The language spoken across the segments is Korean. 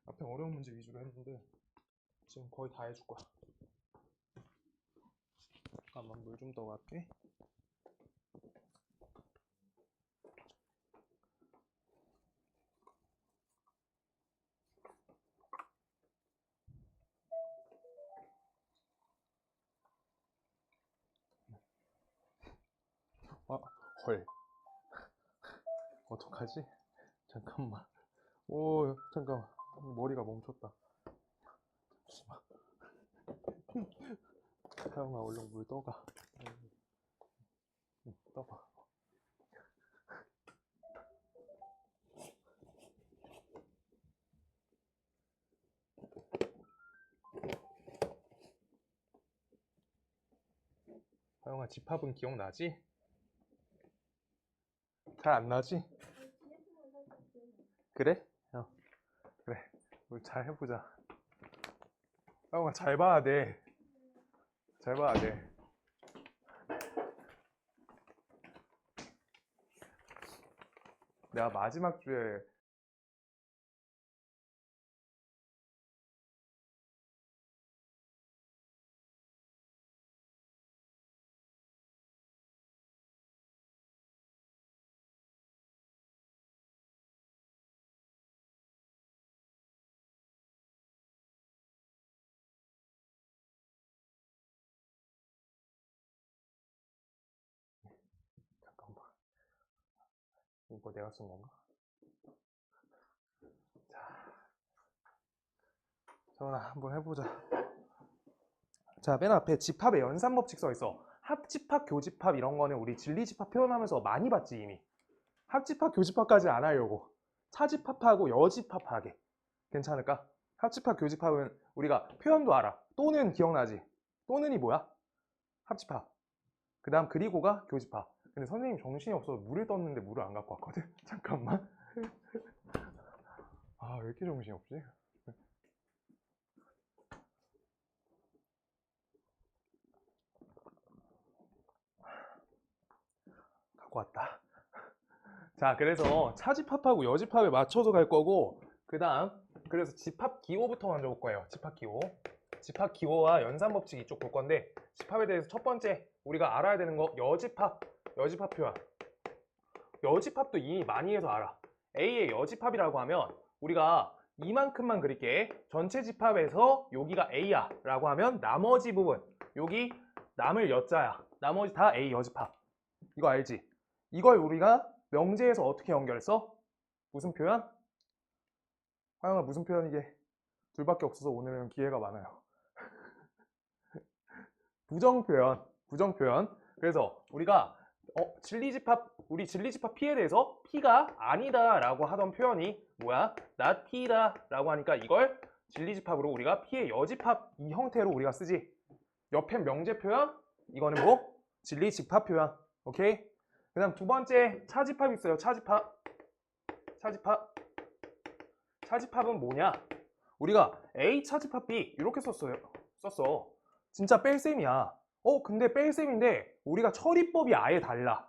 앞에 어려운 문제 위주로 했는데 지금 거의 다 해줄 거야. 잠깐만 물 좀 더 갈게. 아, 헐. 어떡하지? 잠깐만. 오, 잠깐만. 머리가 멈췄다. 잠시만. 하영아, 얼른 물 떠가. 떠봐. 하영아, 집합은 기억나지? 잘 안 나지? 그래? 그래. 우리 잘 해보자. 하영아, 잘 봐야 돼. 잘 봐야 돼. 내가 마지막 주에 잠깐만. 이거 내가 쓴 건가? 서원아, 한번 해보자. 자, 맨 앞에 집합의 연산법칙 써 있어. 합집합, 교집합 이런 거는 우리 진리집합 표현하면서 많이 봤지 이미. 합집합, 교집합까지 안 하려고. 차집합하고 여집합하게. 괜찮을까? 합집합, 교집합은 우리가 표현도 알아. 또는 기억나지? 또는이 뭐야? 합집합. 그 다음 그리고가 교집합. 근데 선생님 정신이 없어서 물을 떴는데 물을 안 갖고 왔거든? 잠깐만. 아, 왜 이렇게 정신이 없지? 갖고 왔다. 자, 그래서 차집합하고 여집합에 맞춰서 갈 거고, 그 다음 그래서 집합 기호부터 먼저 볼 거예요. 집합 기호. 집합 기호와 연산 법칙 이쪽 볼 건데, 집합에 대해서 첫 번째 우리가 알아야 되는 거 여집합. 여집합 표현. 여집합도 이미 많이 해서 알아. A의 여집합이라고 하면 우리가 이만큼만 그릴게. 전체 집합에서 여기가 A야 라고 하면 나머지 부분, 여기 남을 여자야. 나머지 다 A 여집합. 이거 알지? 이걸 우리가 명제에서 어떻게 연결했어? 무슨 표현? 하영아, 무슨 표현? 이게 둘밖에 없어서 오늘은 기회가 많아요. 부정표현. 부정표현. 그래서 우리가 우리 진리집합 P에 대해서 P가 아니다 라고 하던 표현이 뭐야? not P다 라고 하니까 이걸 진리집합으로 우리가 P의 여집합 이 형태로 우리가 쓰지. 옆에 명제 표현, 이거는 뭐? 진리집합 표현. 오케이? 그 다음 두 번째 차집합 있어요. 차집합. 차집합. 차집합은 뭐냐? 우리가 A 차집합 B 이렇게 썼어. 진짜 뺄셈이야. 근데 뺄셈인데 우리가 처리법이 아예 달라.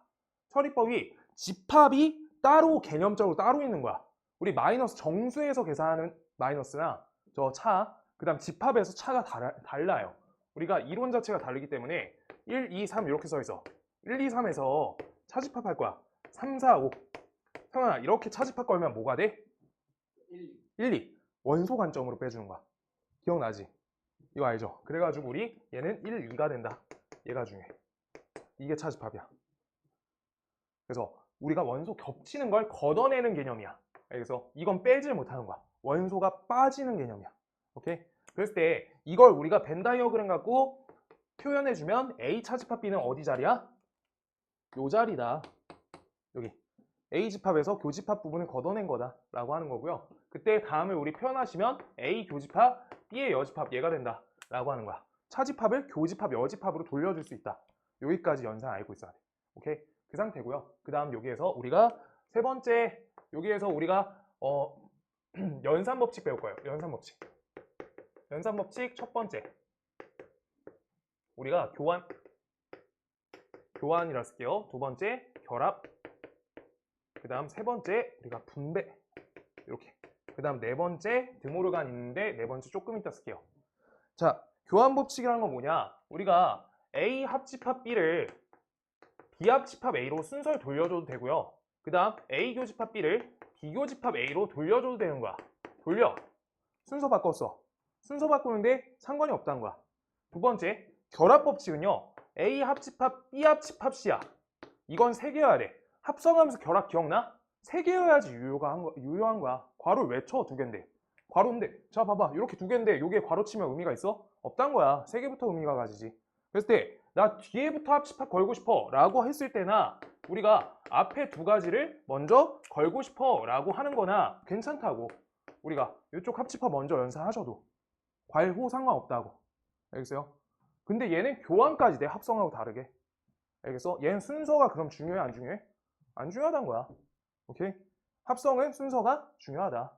처리법이 집합이 따로 개념적으로 따로 있는 거야. 우리 마이너스 정수에서 계산하는 마이너스나 저 차, 그 다음 집합에서 차가 달라요. 우리가 이론 자체가 다르기 때문에 1, 2, 3 이렇게 써 있어. 1, 2, 3에서 차집합 할 거야. 3, 4, 5. 형아, 이렇게 차집합 걸면 뭐가 돼? 1, 2. 원소 관점으로 빼주는 거야. 기억나지? 이거 알죠? 그래가지고 우리 얘는 1, 2가 된다. 얘가 중요해. 이게 차집합이야. 그래서 우리가 원소 겹치는 걸 걷어내는 개념이야. 그래서 이건 빼질 못하는 거야. 원소가 빠지는 개념이야. 오케이? 그랬을 때 이걸 우리가 벤 다이어그램 갖고 표현해주면 A 차집합 B는 어디 자리야? 요 자리다. 여기. A 집합에서 교집합 부분을 걷어낸 거다 라고 하는 거고요. 그때 다음을 우리 표현하시면 A 교집합, B의 여집합 얘가 된다 라고 하는 거야. 차집합을 교집합, 여집합으로 돌려줄 수 있다. 여기까지 연산 알고 있어야 돼. 오케이? 그 상태고요. 그 다음 여기에서 우리가 세 번째, 여기에서 우리가 연산 법칙 배울 거예요. 연산 법칙. 연산 법칙 첫 번째. 우리가 교환이라 쓸게요. 두 번째 결합. 그 다음 세 번째 우리가 분배. 이렇게 그 다음 네 번째 드모르간 있는데 네 번째 조금 이따 쓸게요. 자, 교환 법칙이라는 건 뭐냐? 우리가 A 합집합 B를 B 합집합 A로 순서를 돌려줘도 되고요. 그 다음 A 교집합 B를 B 교집합 A로 돌려줘도 되는 거야. 돌려. 순서 바꿨어. 순서 바꾸는데 상관이 없다는 거야. 두 번째, 결합 법칙은요. A 합집합 B 합집합 C야. 이건 세 개여야 돼. 합성하면서 결합 기억나? 세 개여야지 유효한 거야. 괄호 왜 쳐? 두 개인데. 괄호인데. 자, 봐봐. 이렇게 두 개인데 여기에 괄호 치면 의미가 있어? 없단 거야. 세 개부터 의미가 가지지. 그랬을 때 나 뒤에부터 합집합 걸고 싶어 라고 했을 때나 우리가 앞에 두 가지를 먼저 걸고 싶어 라고 하는 거나 괜찮다고. 우리가 이쪽 합집합 먼저 연산하셔도 괄호 상관없다고. 알겠어요? 근데 얘는 교환까지 돼. 합성하고 다르게. 알겠어? 얘는 순서가 그럼 중요해? 안 중요해? 안 중요하다는 거야. 오케이? 합성은 순서가 중요하다.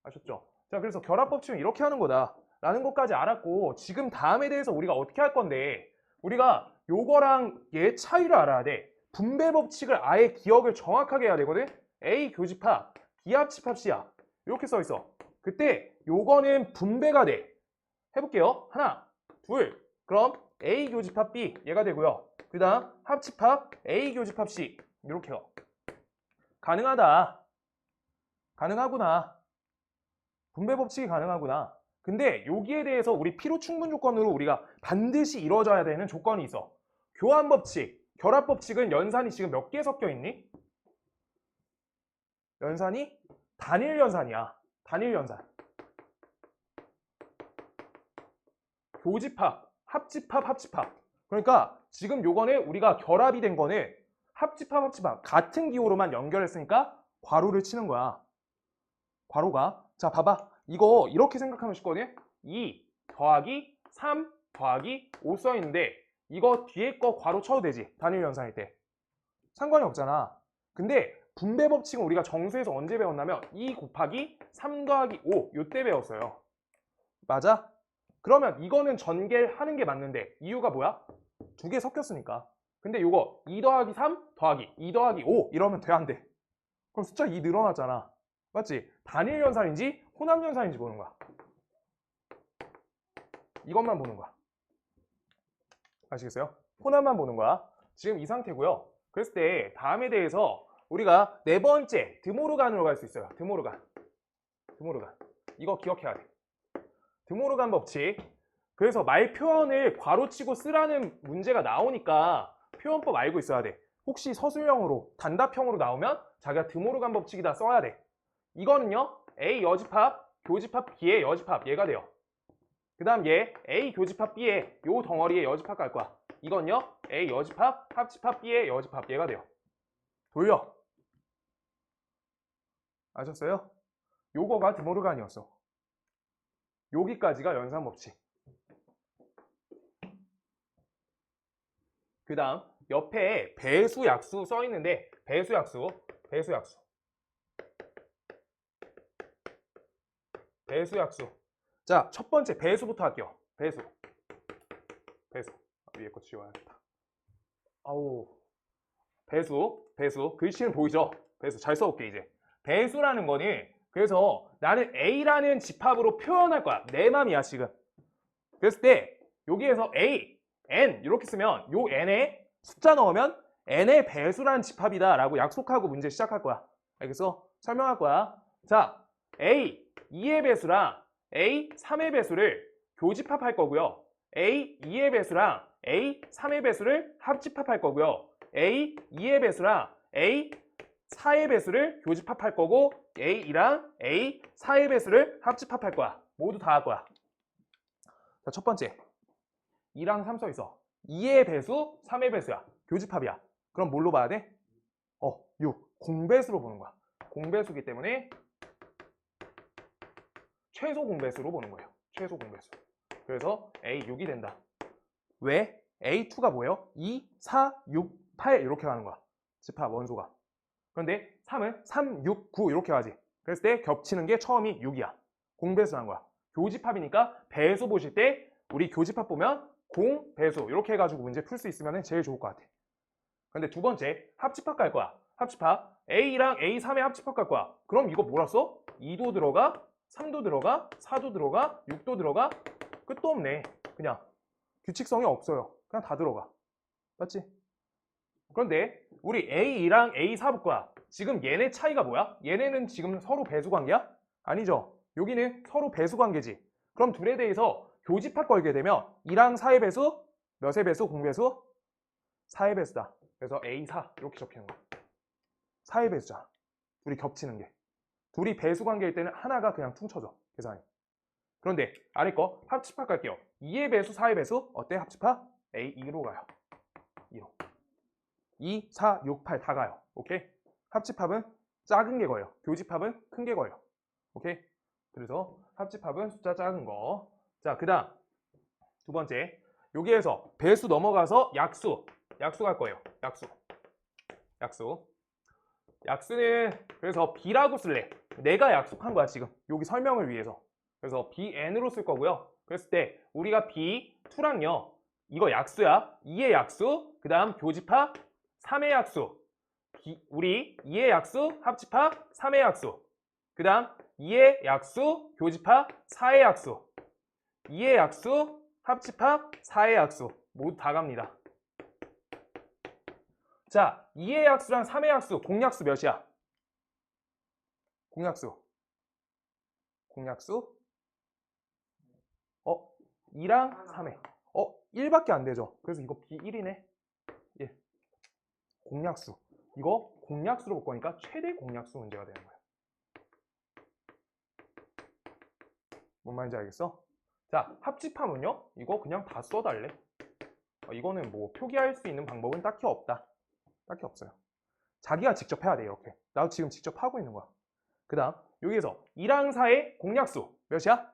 아셨죠? 자, 그래서 결합법칙은 이렇게 하는 거다 라는 것까지 알았고, 지금 다음에 대해서 우리가 어떻게 할 건데, 우리가 요거랑 얘 차이를 알아야 돼. 분배 법칙을 아예 기억을 정확하게 해야 되거든. A 교집합, B 합집합 C야. 이렇게 써 있어. 그때 요거는 분배가 돼. 해볼게요. 하나, 둘. 그럼 A 교집합 B 얘가 되고요. 그 다음 합집합 A 교집합 C 이렇게요. 가능하다. 가능하구나. 분배 법칙이 가능하구나. 근데 여기에 대해서 우리 필요 충분 조건으로 우리가 반드시 이루어져야 되는 조건이 있어. 교환 법칙, 결합 법칙은 연산이 지금 몇 개 섞여 있니? 연산이 단일 연산이야. 단일 연산. 교집합, 합집합. 그러니까 지금 요거는 우리가 결합이 된 거는 합집합 같은 기호로만 연결했으니까 괄호를 치는 거야. 괄호가. 자, 봐봐. 이거 이렇게 생각하면 쉽거든. 2 더하기 3 더하기 5 써있는데 이거 뒤에 거 괄호 쳐도 되지. 단일 연산일 때. 상관이 없잖아. 근데 분배 법칙은 우리가 정수에서 언제 배웠냐면 2 곱하기 3 더하기 5 요때 배웠어요. 맞아? 그러면 이거는 전개하는 게 맞는데 이유가 뭐야? 두 개 섞였으니까. 근데 요거 2 더하기 3 더하기 2 더하기 5 이러면 돼, 안 돼? 그럼 숫자 2 늘어났잖아. 맞지? 단일 연산인지 혼합 연산인지 보는 거야. 이것만 보는 거야. 아시겠어요? 혼합만 보는 거야. 지금 이 상태고요. 그랬을 때 다음에 대해서 우리가 네 번째 드모르간으로 갈 수 있어요. 드모르간. 이거 기억해야 돼. 드모르간 법칙. 그래서 말 표현을 괄호치고 쓰라는 문제가 나오니까 표현법 알고 있어야 돼. 혹시 서술형으로 단답형으로 나오면 자기가 드모르간 법칙이다 써야 돼. 이거는요. A 여집합, 교집합 B의 여집합 얘가 돼요. 그 다음 얘 A 교집합 B의 요 덩어리의 여집합 갈 거야. 이건요. A 여집합, 합집합 B의 여집합 얘가 돼요. 돌려. 아셨어요? 요거가 드모르간이었어. 여기까지가 연산 법칙. 그 다음 옆에 배수 약수 써 있는데 배수 약수. 자, 첫 번째 배수부터 할게요. 배수. 위에 거 지워야겠다. 아우. 배수. 글씨는 보이죠? 배수. 잘 써볼게 이제. 배수라는 거는 그래서 나는 A라는 집합으로 표현할 거야. 내 맘이야 지금. 그랬을 때 여기에서 A, N 이렇게 쓰면 요 N에 숫자 넣으면 N의 배수라는 집합이다 라고 약속하고 문제 시작할 거야. 알겠어? 설명할 거야. 자, A 2의 배수랑 A 3의 배수를 교집합할 거고요. A 2의 배수랑 A 3의 배수를 합집합할 거고요. A 2의 배수랑 A 4의 배수를 교집합할 거고 A2랑 A 4의 배수를 합집합할 거야. 모두 다 할 거야. 자, 첫 번째 2랑 3 써 있어. 2의 배수, 3의 배수야. 교집합이야. 그럼 뭘로 봐야 돼? 6. 공배수로 보는 거야. 공배수기 때문에 최소 공배수로 보는 거예요. 최소 공배수. 그래서 A6이 된다. 왜? A2가 뭐예요? 2, 4, 6, 8 이렇게 가는 거야. 집합 원소가. 그런데 3은 3, 6, 9 이렇게 가지. 그랬을 때 겹치는 게 처음이 6이야. 공배수란 거야. 교집합이니까 배수 보실 때 우리 교집합 보면 공, 배수 이렇게 해가지고 문제 풀 수 있으면 제일 좋을 것 같아. 근데 두 번째 합집합 갈 거야. 합집합 A랑 A3의 합집합 갈 거야. 그럼 이거 뭐라 써? 2도 들어가, 3도 들어가, 4도 들어가, 6도 들어가. 끝도 없네. 그냥 규칙성이 없어요. 그냥 다 들어가. 맞지? 그런데 우리 A2랑 A4 볼 거야. 지금 얘네 차이가 뭐야? 얘네는 지금 서로 배수 관계야? 아니죠. 여기는 서로 배수 관계지. 그럼 둘에 대해서 교집합 걸게 되면 2랑 4의 배수? 몇의 배수? 공배수? 4의 배수다. 그래서 A4 이렇게 적히는 거야. 4의 배수잖아. 둘이 겹치는 게. 둘이 배수 관계일 때는 하나가 그냥 퉁쳐져. 계산이. 그런데 아래 거 합집합 갈게요. 2의 배수, 4의 배수? 어때? 합집합? A2로 가요. 2로. 2, 4, 6, 8 다 가요. 오케이? 합집합은 작은 게 걸려. 교집합은 큰 게 걸려. 오케이? 그래서 합집합은 숫자 작은 거. 자, 그 다음 두 번째. 여기에서 배수 넘어가서 약수. 약수 갈 거예요. 약수. 약수. 약수는 그래서 B라고 쓸래. 내가 약속한 거야, 지금. 여기 설명을 위해서. 그래서 BN으로 쓸 거고요. 그랬을 때 우리가 B2랑요. 이거 약수야. 2의 약수. 그 다음 교집합 3의 약수. 우리 2의 약수, 합집합 3의 약수. 그 다음 2의 약수, 교집합 4의 약수. 2의 약수, 합집합 4의 약수. 모두 다 갑니다. 자, 2의 약수랑 3의 약수, 공약수 몇이야? 공약수. 공약수? 2랑 3회. 1밖에 안 되죠. 그래서 이거 B1이네. 1. 공약수. 이거 공약수로 볼 거니까 최대 공약수 문제가 되는 거야. 뭔 말인지 알겠어? 자, 합집합은요? 이거 그냥 다 써달래. 이거는 뭐 표기할 수 있는 방법은 딱히 없다. 딱히 없어요. 자기가 직접 해야 돼, 이렇게. 나도 지금 직접 하고 있는 거야. 그 다음 여기에서 2랑 4의 공약수 몇이야?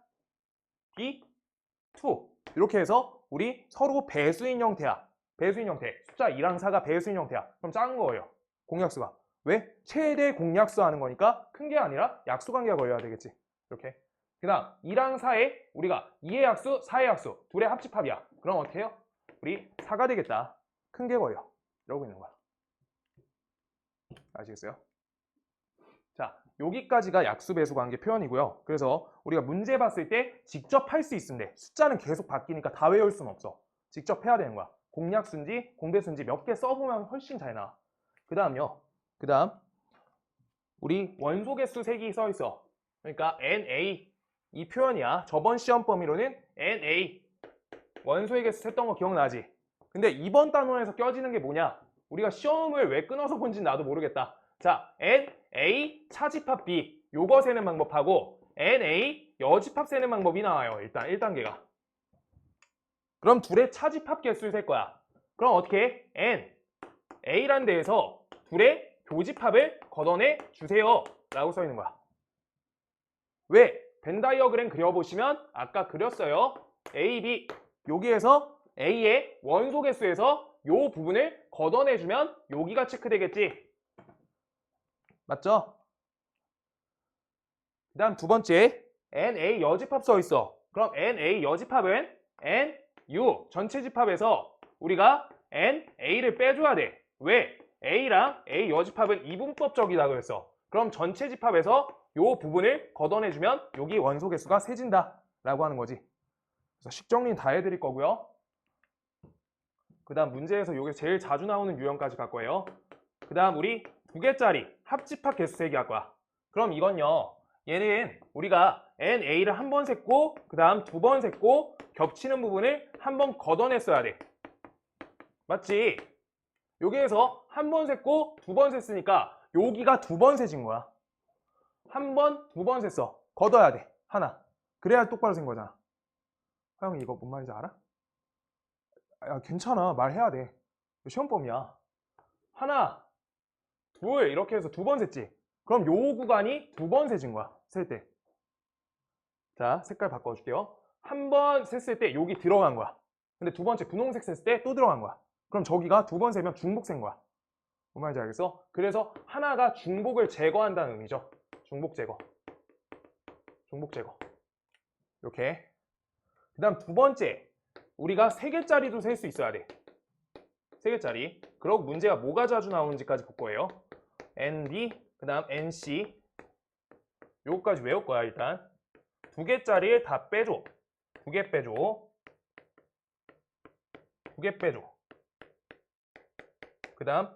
B2. 이렇게 해서 우리 서로 배수인 형태야. 배수인 형태. 숫자 2랑 4가 배수인 형태야. 그럼 작은 거예요. 공약수가. 왜? 최대 공약수 하는 거니까 큰 게 아니라 약수 관계가 걸려야 되겠지. 이렇게. 그 다음 2랑 4에 우리가 2의 약수, 4의 약수. 둘의 합집합이야. 그럼 어떻게 해요? 우리 4가 되겠다. 큰 게 걸려. 이러고 있는 거야. 아시겠어요? 자, 여기까지가 약수 배수 관계 표현이고요. 그래서 우리가 문제 봤을 때 직접 할 수 있는데 숫자는 계속 바뀌니까 다 외울 수는 없어. 직접 해야 되는 거야. 공약수인지 공배수인지 몇 개 써보면 훨씬 잘 나와. 그 다음요. 그 다음 우리 원소 개수 색이 써 있어. 그러니까 NA 이 표현이야. 저번 시험 범위로는 NA 원소의 개수 셌던 거 기억나지? 근데 이번 단원에서 껴지는 게 뭐냐? 우리가 시험을 왜 끊어서 본지는 나도 모르겠다. 자, NA 차집합 B 요거 세는 방법하고 NA 여집합 세는 방법이 나와요. 일단 1단계가. 그럼 둘의 차집합 개수를 셀 거야. 그럼 어떻게 해? N, A라는 데에서 둘의 교집합을 걷어내 주세요. 라고 써 있는 거야. 왜? 벤 다이어그램 그려보시면 아까 그렸어요. A, B 여기에서 A의 원소 개수에서 요 부분을 걷어내주면 여기가 체크되겠지. 맞죠? 그 다음 두 번째 NA 여집합 써 있어. 그럼 NA 여집합은 NU 전체 집합에서 우리가 NA를 빼줘야 돼. 왜? A랑 A 여집합은 이분법적이다 그랬어. 그럼 전체 집합에서 요 부분을 걷어내주면 여기 원소 개수가 세진다 라고 하는 거지. 그래서 식정리는 다 해드릴 거고요. 그 다음 문제에서 요게 제일 자주 나오는 유형까지 갈 거예요. 그 다음 우리 2개짜리 합집합 개수 세기 할 거야. 그럼 이건요. 얘는 우리가 NA를 한 번 셌고 그 다음 2번 셌고 겹치는 부분을 한 번 걷어냈어야 돼. 맞지? 여기에서 한 번 셌고 2번 셌으니까 여기가 2번 세진 거야. 한 번, 2번 셌어. 걷어야 돼. 하나. 그래야 똑바로 센 거잖아. 형 이거 뭔 말인지 알아? 야, 괜찮아. 말해야 돼. 시험범위야. 하나, 둘 이렇게 해서 2번 셌지. 그럼 요 구간이 2번 세진 거야. 셀 때. 자, 색깔 바꿔줄게요. 한 번 셌을 때 여기 들어간 거야. 근데 두 번째 분홍색 셌을 때 또 들어간 거야. 그럼 저기가 2번 세면 중복 센 거야. 뭔 말인지 알겠어? 그래서 하나가 중복을 제거한다는 의미죠. 중복 제거. 중복 제거. 이렇게. 그 다음 두 번째. 우리가 3개짜리도 셀 수 있어야 돼. 3개짜리. 그리고 문제가 뭐가 자주 나오는지까지 볼 거예요. ND, 그 다음 NC. 요거까지 외울 거야, 일단. 2개짜리를 다 빼줘. 2개 빼줘. 2개 빼줘. 그 다음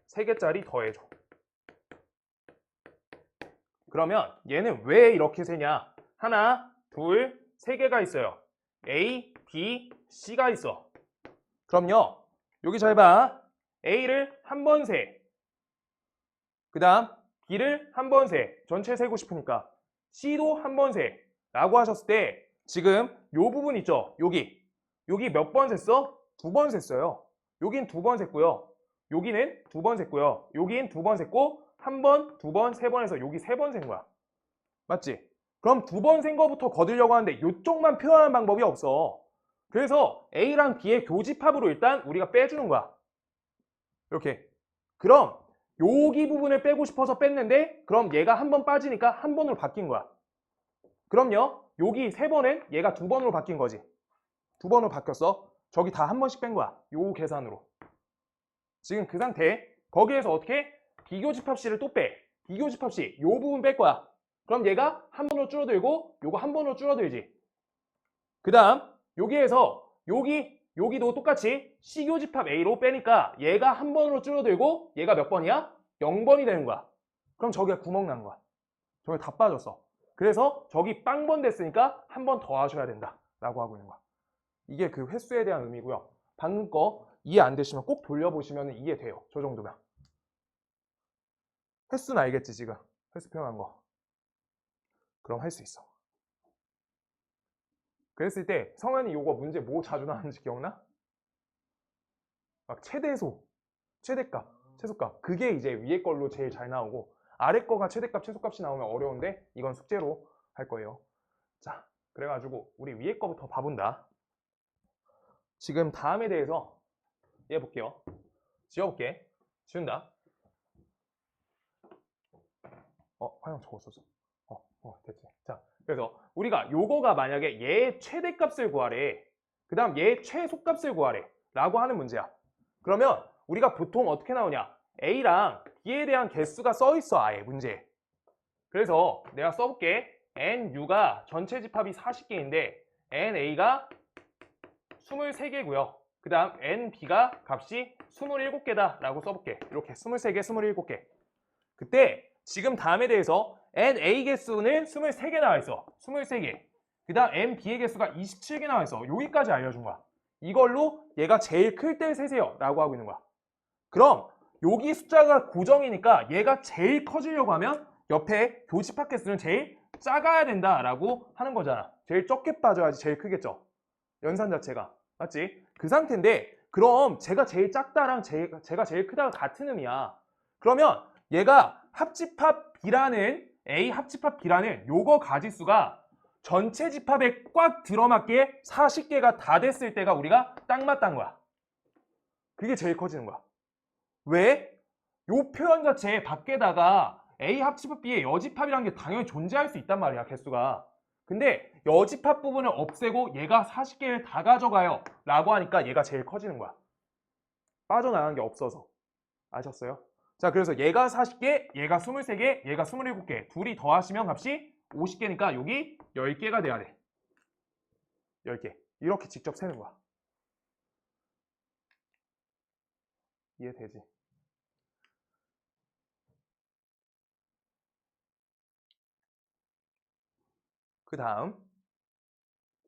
3개짜리 더해줘. 그러면 얘는 왜 이렇게 세냐? 하나, 둘, 3개가 있어요. A, B, C가 있어. 그럼요, 여기 잘 봐. A를 한 번 세. 그 다음 B를 한 번 세. 전체 세고 싶으니까. C도 한 번 세. 라고 하셨을 때 지금 요 부분 있죠? 여기 몇 번 셌어? 2번 셌어요. 여긴 2번 셌고요. 여기는 2번 셌고요. 여긴 2번 셌고 한 번, 2번, 3번 해서 여기 3번 센 거야. 맞지? 그럼 2번 센 거부터 거두려고 하는데 이쪽만 표현하는 방법이 없어. 그래서 A랑 B의 교집합으로 일단 우리가 빼주는 거야. 이렇게. 그럼 여기 부분을 빼고 싶어서 뺐는데 그럼 얘가 한 번 빠지니까 한 번으로 바뀐 거야. 그럼요, 여기 3번은 얘가 2번으로 바뀐 거지. 2번으로 바뀌었어. 저기 다 한 번씩 뺀 거야. 요 계산으로. 지금 그 상태. 거기에서 어떻게? 비교집합 C를 또 빼. 비교집합 C. 요 부분 뺄 거야. 그럼 얘가 한 번으로 줄어들고 요거 한 번으로 줄어들지. 그 다음 여기에서 여기도 똑같이 C교집합 A로 빼니까 얘가 한 번으로 줄어들고 얘가 몇 번이야? 0번이 되는 거야. 그럼 저기가 구멍 난 거야. 저기 다 빠졌어. 그래서 저기 빵번 됐으니까 한 번 더 하셔야 된다 라고 하고 있는 거야. 이게 그 횟수에 대한 의미고요. 방금 거 이해 안 되시면 꼭 돌려보시면 이해돼요. 저 정도면. 횟수는 알겠지 지금? 횟수 표현한 거. 그럼 할 수 있어. 그랬을 때 성현이 요거 문제 뭐 자주 나왔는지 기억나? 막 최대소, 최대값, 최소값. 그게 이제 위에 걸로 제일 잘 나오고 아래 거가 최대값, 최소값이 나오면 어려운데 이건 숙제로 할 거예요. 자, 그래가지고 우리 위에 거부터 봐본다. 지금 다음에 대해서 해볼게요. 지워볼게. 지운다. 화영 저거 썼어. 됐지. 자, 그래서 우리가 요거가 만약에 얘의 최대값을 구하래. 그 다음 얘의 최소값을 구하래. 라고 하는 문제야. 그러면 우리가 보통 어떻게 나오냐? A랑 B에 대한 개수가 써있어, 아예 문제에. 그래서 내가 써볼게. NU가 전체 집합이 40개인데 NA가 23개고요. 그 다음 NB가 값이 27개다 라고 써볼게. 이렇게 23개, 27개. 그때 지금 다음에 대해서 NA 개수는 23개 나와 있어. 23개. 그 다음 NB의 개수가 27개 나와 있어. 여기까지 알려준 거야. 이걸로 얘가 제일 클 때 세세요 라고 하고 있는 거야. 그럼 여기 숫자가 고정이니까 얘가 제일 커지려고 하면 옆에 교집합 개수는 제일 작아야 된다라고 하는 거잖아. 제일 적게 빠져야지 제일 크겠죠. 연산 자체가. 맞지? 그 상태인데 그럼 제가 제일 작다랑 제가 제일 크다가 같은 의미야. 그러면 얘가 합집합 B라는 A 합집합 B라는 요거 가지수가 전체 집합에 꽉 들어맞게 40개가 다 됐을 때가 우리가 딱 맞다는 거야. 그게 제일 커지는 거야. 왜? 요 표현 자체 밖에다가 A 합집합 B의 여집합이라는 게 당연히 존재할 수 있단 말이야, 개수가. 근데 여집합 부분을 없애고 얘가 40개를 다 가져가요 라고 하니까 얘가 제일 커지는 거야. 빠져나간 게 없어서. 아셨어요? 자, 그래서 얘가 40개, 얘가 23개, 얘가 27개. 둘이 더하시면 값이 50개니까 여기 10개가 돼야 돼. 10개. 이렇게 직접 세는 거야. 이해되지? 그 다음.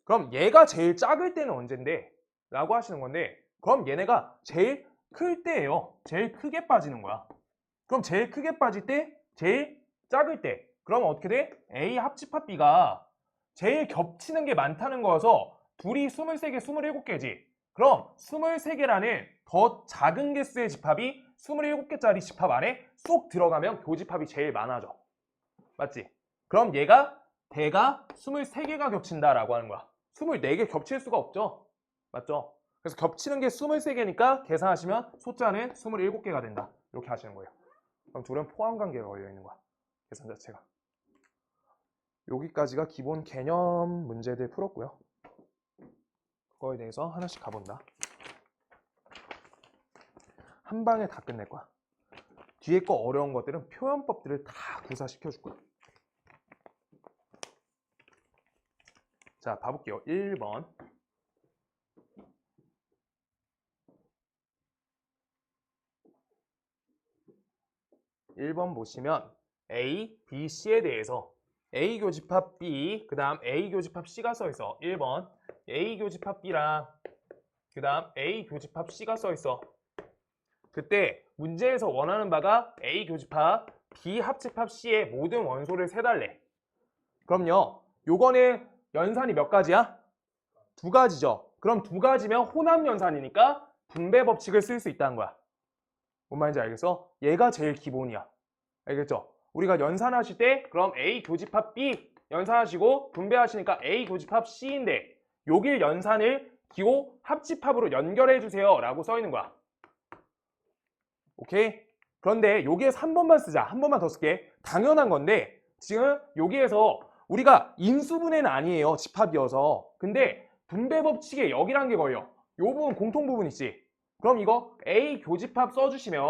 그럼 얘가 제일 작을 때는 언젠데? 라고 하시는 건데, 그럼 얘네가 제일 클 때예요. 제일 크게 빠지는 거야. 그럼 제일 크게 빠질 때, 제일 작을 때. 그럼 어떻게 돼? A 합집합 B가 제일 겹치는 게 많다는 거여서 둘이 23개, 27개지. 그럼 23개라는 더 작은 개수의 집합이 27개짜리 집합 안에 쏙 들어가면 교집합이 제일 많아져. 맞지? 그럼 얘가 대가 23개가 겹친다라고 하는 거야. 24개 겹칠 수가 없죠. 맞죠? 그래서 겹치는 게 23개니까 계산하시면 숫자는 27개가 된다. 이렇게 하시는 거예요. 그럼 둘은 포함 관계가 걸려 있는 거야. 계산 자체가. 여기까지가 기본 개념 문제들 풀었고요. 그거에 대해서 하나씩 가본다. 한 방에 다 끝낼 거야. 뒤에 거 어려운 것들은 표현법들을 다 구사시켜 줄 거야. 자, 봐볼게요. 1번. 1번 보시면 A, B, C에 대해서 A 교집합 B, 그 다음 A 교집합 C가 써 있어. 1번 A 교집합 B랑 그 다음 A 교집합 C가 써 있어. 그때 문제에서 원하는 바가 A 교집합 B 합집합 C의 모든 원소를 세달래. 그럼요. 요거는 연산이 몇 가지야? 두 가지죠. 그럼 두 가지면 혼합 연산이니까 분배 법칙을 쓸 수 있다는 거야. 뭔 말인지 알겠어? 얘가 제일 기본이야. 알겠죠? 우리가 연산하실 때 그럼 A 교집합 B 연산하시고 분배하시니까 A 교집합 C인데 여길 연산을 기호 합집합으로 연결해 주세요 라고 써 있는 거야. 오케이? 그런데 여기에서 한 번만 쓰자. 한 번만 더 쓸게. 당연한 건데 지금 여기에서 우리가 인수분해는 아니에요. 집합이어서. 근데 분배 법칙에 여기란 게 걸려. 요 부분 공통 부분 있지. 그럼 이거 A 교집합 써주시면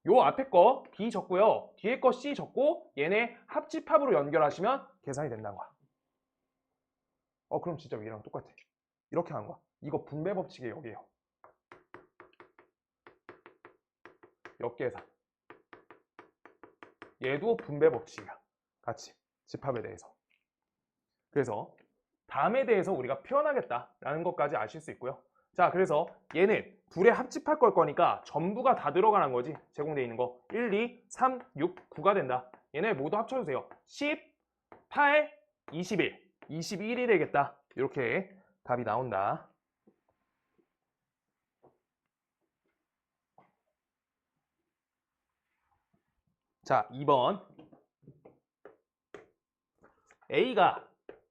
요 앞에 거 B 적고요. 뒤에 거 C 적고 얘네 합집합으로 연결하시면 계산이 된다는 거야. 그럼 진짜 얘랑 똑같아. 이렇게 하는 거야. 이거 분배 법칙의 여기에요. 역계산. 얘도 분배 법칙이야. 같이 집합에 대해서. 그래서 다음에 대해서 우리가 표현하겠다라는 것까지 아실 수 있고요. 자, 그래서 얘는 둘의 합집할 걸 거니까 전부가 다 들어가는 거지. 제공되어 있는 거 1, 2, 3, 6, 9가 된다. 얘네 모두 합쳐주세요. 10, 8, 21, 21이 되겠다. 이렇게 답이 나온다. 자, 2번 A가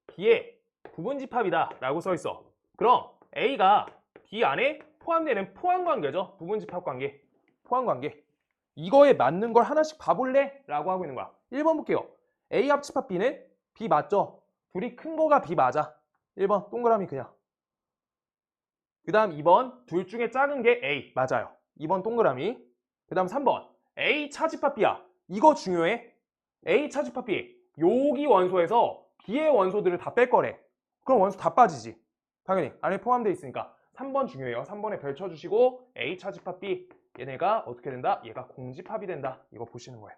B의 부분집합이다 라고 써있어. 그럼 A가 B 안에 포함되는 포함관계죠. 부분집합관계. 포함관계. 이거에 맞는 걸 하나씩 봐볼래? 라고 하고 있는 거야. 1번 볼게요. A 합집합 B는 B 맞죠? 둘이 큰 거가 B 맞아. 1번 동그라미 그냥. 그 다음 2번 둘 중에 작은 게 A 맞아요. 2번 동그라미. 그 다음 3번 A 차집합 B야. 이거 중요해. A 차집합 B. 여기 원소에서 B의 원소들을 다 뺄 거래. 그럼 원소 다 빠지지. 당연히 안에 포함되어 있으니까. 3번 중요해요. 3번에 별 쳐주시고 A 차집합 B. 얘네가 어떻게 된다? 얘가 공집합이 된다. 이거 보시는 거예요.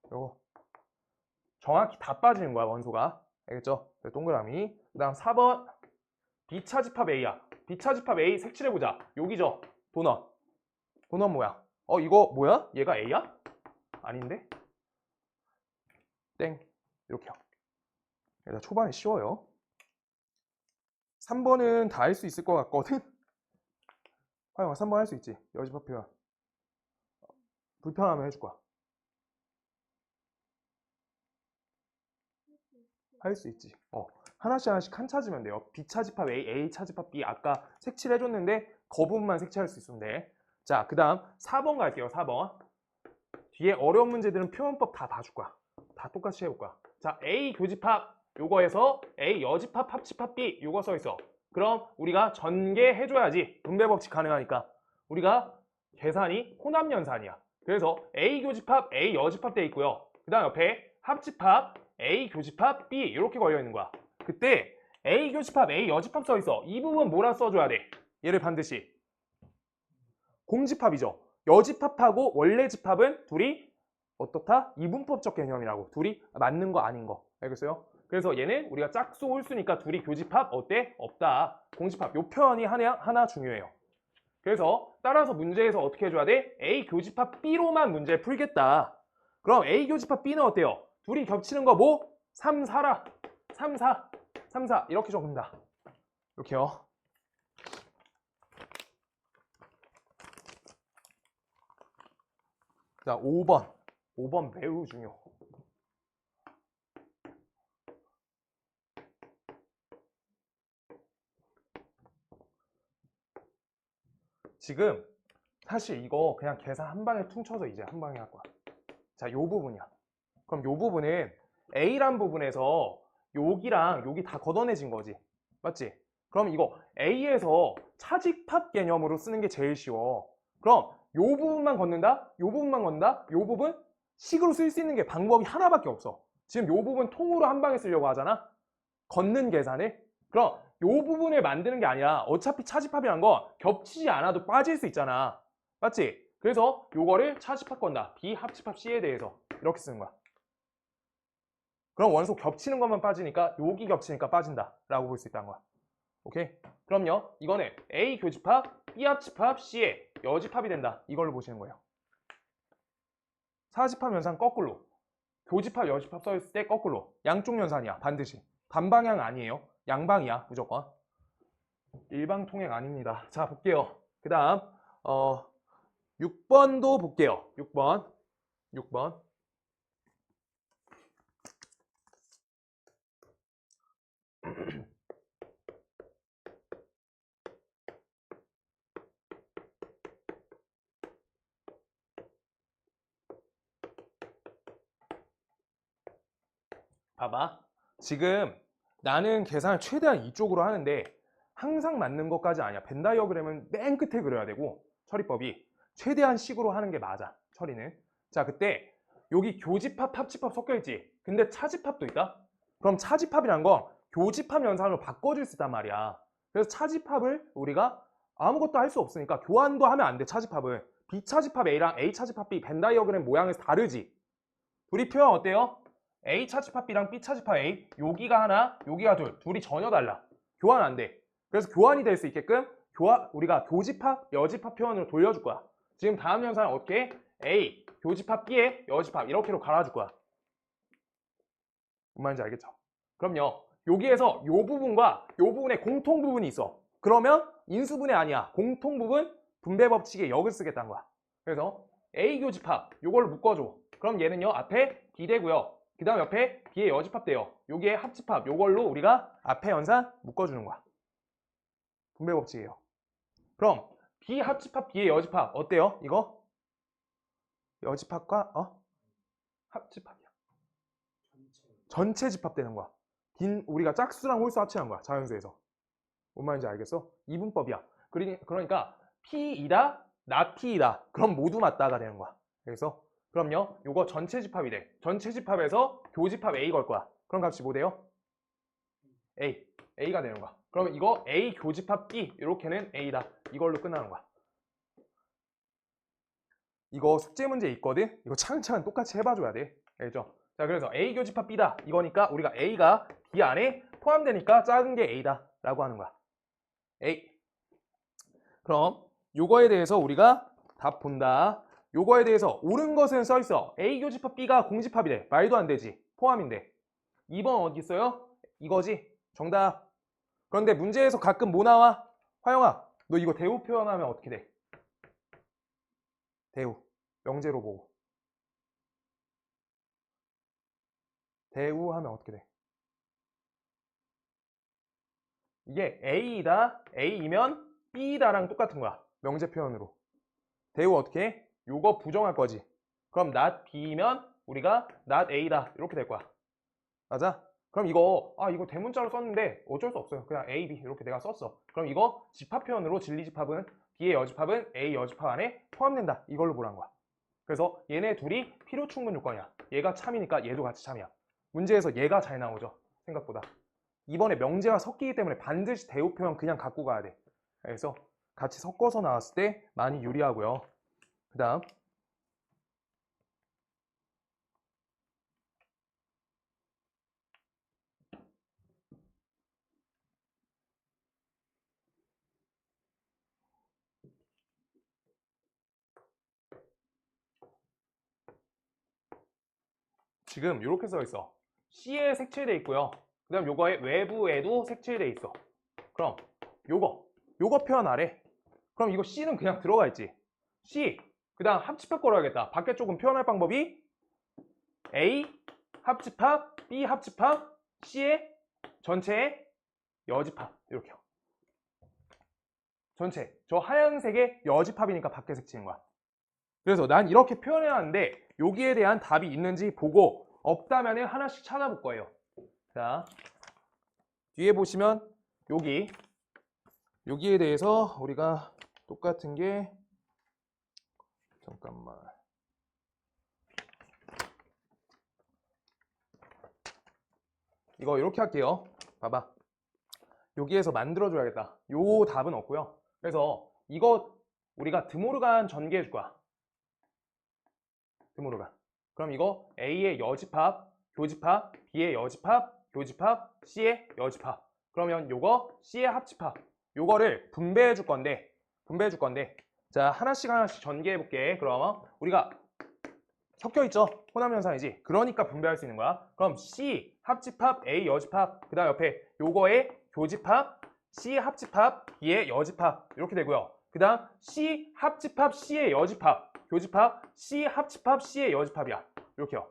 이거 정확히 다 빠지는 거야 원소가. 알겠죠? 동그라미. 그 다음 4번 B 차집합 A야. B 차집합 A 색칠해보자. 여기죠? 도넛. 도넛 모양. 이거 뭐야? 얘가 A야? 아닌데? 땡. 이렇게요. 일단 초반에 쉬워요. 3번은 다 할 수 있을 것 같거든? 화영아 3번 할 수 있지? 여집합 표현. 불편하면 해줄 거야. 할 수 있지. 하나씩 하나씩 칸 찾으면 돼요. B 차집합 A, A 차집합 B 아까 색칠 해줬는데 그 부분만 색칠할 수 있으면 돼. 자, 그 다음 4번 갈게요. 4번. 뒤에 어려운 문제들은 표현법 다 봐줄 거야. 다 똑같이 해볼 거야. 자, A 교집합 요거에서 A 여집합 합집합 B 요거 써있어. 그럼 우리가 전개해줘야지. 분배 법칙 가능하니까. 우리가 계산이 혼합연산이야. 그래서 A 교집합 A 여집합 돼 있고요. 그 다음 옆에 합집합 A 교집합 B 이렇게 걸려 있는 거야. 그때 A 교집합 A 여집합 써 있어. 이 부분 뭐라 써줘야 돼? 얘를 반드시 공집합이죠. 여집합하고 원래 집합은 둘이 어떻다? 이분법적 개념이라고. 둘이 맞는 거 아닌 거. 알겠어요? 그래서 얘는 우리가 짝수 홀수니까 둘이 교집합 어때? 없다. 공집합. 요 표현이 하나 중요해요. 그래서 따라서 문제에서 어떻게 해줘야 돼? A 교집합 B로만 문제 풀겠다. 그럼 A 교집합 B는 어때요? 둘이 겹치는 거 뭐? 3, 4라. 3, 4. 3, 4. 이렇게 적는다. 이렇게요. 자, 5번. 5번 매우 중요. 지금 사실 이거 그냥 계산 한 방에 퉁쳐서 이제 한 방에 할 거야. 자, 요 부분이야. 그럼 요 부분은 A란 부분에서 여기랑 여기 다 걷어내진 거지. 맞지? 그럼 이거 A에서 차집합 개념으로 쓰는 게 제일 쉬워. 그럼 요 부분만 걷는다? 요 부분만 걷는다? 요 부분 식으로 쓸 수 있는 게 방법이 하나밖에 없어. 지금 요 부분 통으로 한 방에 쓰려고 하잖아? 걷는 계산을. 그럼 요 부분을 만드는 게 아니라 어차피 차집합이란 거 겹치지 않아도 빠질 수 있잖아. 맞지? 그래서 요거를 차집합 건다. 비합집합 C에 대해서 이렇게 쓰는 거야. 그럼 원소 겹치는 것만 빠지니까 여기 겹치니까 빠진다 라고 볼 수 있다는 거야. 오케이? 그럼요. 이거는 A 교집합, B 합집합, C의 여집합이 된다. 이걸로 보시는 거예요. 사집합 연산 거꾸로. 교집합, 여집합 써있을 때 거꾸로. 양쪽 연산이야. 반드시. 반방향 아니에요. 양방이야. 무조건. 일방통행 아닙니다. 자, 볼게요. 그 다음 6번도 볼게요. 6번. 봐봐. 지금 나는 계산을 최대한 이쪽으로 하는데 항상 맞는 것까지 아니야. 벤 다이어그램은 맨 끝에 그려야 되고 처리법이 최대한 식으로 하는 게 맞아. 처리는. 자, 그때 여기 교집합, 합집합 섞여 있지. 근데 차집합도 있다. 그럼 차집합이란 거 교집합 연산으로 바꿔줄 수 있단 말이야. 그래서 차집합을 우리가 아무것도 할 수 없으니까 교환도 하면 안 돼. 차집합을. B차집합 A랑 A차집합 B 벤 다이어그램 모양에서 다르지. 우리 표현 어때요? A 차집합 B랑 B 차집합 A 여기가 하나, 여기가 둘. 둘이 전혀 달라. 교환 안 돼. 그래서 교환이 될 수 있게끔 우리가 교집합, 여집합 표현으로 돌려줄 거야. 지금 다음 연산은 어떻게 해? A, 교집합 B의 여집합 이렇게로 갈아줄 거야. 뭔 말인지 알겠죠? 그럼요. 여기에서 요 부분과 요 부분에 공통 부분이 있어. 그러면 인수분해 아니야. 공통 부분 분배 법칙에 역을 쓰겠다는 거야. 그래서 A 교집합 요걸로 묶어줘. 그럼 얘는요 앞에 B 되고요. 그 다음 옆에 B의 여집합 돼요. 여기에 합집합 요걸로 우리가 앞에 연산 묶어주는 거야. 분배 법칙이에요. 그럼 B 합집합 B의 여집합 어때요? 이거? 여집합과 합집합이야. 전체 집합되는 거야. 우리가 짝수랑 홀수 합치는 거야. 자연수에서. 뭔 말인지 알겠어? 이분법이야. 그러니까 P이다, not P이다. 그럼 모두 맞다가 되는 거야. 그래서 그럼요. 요거 전체 집합이 돼. 전체 집합에서 교집합 A 걸 거야. 그럼 값이 뭐 돼요? A가 되는 거야. 그러면 이거 A 교집합 B 이렇게는 A다. 이걸로 끝나는 거야. 이거 숙제 문제 있거든? 이거 차근차근 똑같이 해봐줘야 돼. 알겠죠? 자, 그래서 A 교집합 B다. 이거니까 우리가 A가 B 안에 포함되니까 작은 게 A다. 라고 하는 거야. A. 그럼 요거에 대해서 우리가 답 본다. 요거에 대해서 옳은 것은 써있어. A 교집합 B가 공집합이래. 말도 안 되지. 포함인데. 2번 어디 있어요? 이거지. 정답. 그런데 문제에서 가끔 뭐 나와? 화영아, 너 이거 대우 표현하면 어떻게 돼? 대우. 명제로 보고. 대우 하면 어떻게 돼? 이게 A이다, A이면 B다랑 똑같은 거야. 명제 표현으로. 대우 어떻게 해? 요거 부정할 거지. 그럼 not B면 우리가 not A다. 이렇게 될 거야. 맞아? 그럼 이거 대문자로 썼는데 어쩔 수 없어요. 그냥 A, B 이렇게 내가 썼어. 그럼 이거 집합 표현으로 진리집합은 B의 여집합은 A 여집합 안에 포함된다. 이걸로 보란 거야. 그래서 얘네 둘이 필요 충분 요건이야. 얘가 참이니까 얘도 같이 참이야. 문제에서 얘가 잘 나오죠. 생각보다. 이번에 명제와 섞이기 때문에 반드시 대우 표현 그냥 갖고 가야 돼. 그래서 같이 섞어서 나왔을 때 많이 유리하고요. 그 다음 지금 이렇게 써 있어. C에 색칠돼 있고요. 그 다음 요거의 외부에도 색칠돼 있어. 그럼 요거 표현하래. 그럼 이거 C는 그냥 들어가 있지. C 그 다음 합집합 걸어야겠다. 밖에 조금 표현할 방법이 A 합집합 B 합집합 C의 전체의 여집합 이렇게요. 전체 저 하얀색의 여집합이니까 밖에 색치는 거야. 그래서 난 이렇게 표현해놨는데 여기에 대한 답이 있는지 보고 없다면 하나씩 찾아볼 거예요. 자, 뒤에 보시면 여기에 대해서 우리가 똑같은 게 잠깐만. 이거 이렇게 할게요. 봐봐. 여기에서 만들어줘야겠다. 요 답은 없고요. 그래서 이거 우리가 드모르간 전개해 줄 거야. 드모르간. 그럼 이거 A의 여집합, 교집합, B의 여집합, 교집합, C의 여집합. 그러면 요거 C의 합집합. 요거를 분배해 줄 건데 자, 하나씩 전개해 볼게. 그럼 우리가 섞여 있죠? 혼합 현상이지. 그러니까 분배할 수 있는 거야. 그럼 C 합집합, A 여집합, 그다음 옆에 요거의 교집합, C 합집합, B의 여집합 이렇게 되고요. 그다음 C 합집합, C의 여집합, 교집합, C 합집합, C의 여집합이야. 이렇게요.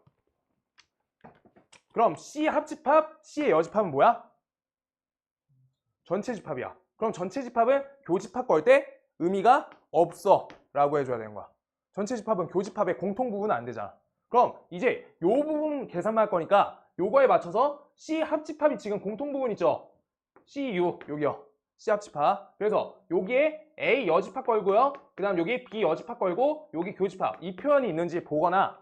그럼 C 합집합, C의 여집합은 뭐야? 전체 집합이야. 그럼 전체 집합은 교집합 걸 때 의미가 없어 라고 해줘야 되는 거야. 전체 집합은 교집합의 공통 부분은 안 되잖아. 그럼 이제 요 부분 계산만 할 거니까 요거에 맞춰서 C 합집합이 지금 공통 부분 있죠? CU 여기요. C 합집합. 그래서 여기에 A 여집합 걸고요. 그 다음 여기 B 여집합 걸고 여기 교집합. 이 표현이 있는지 보거나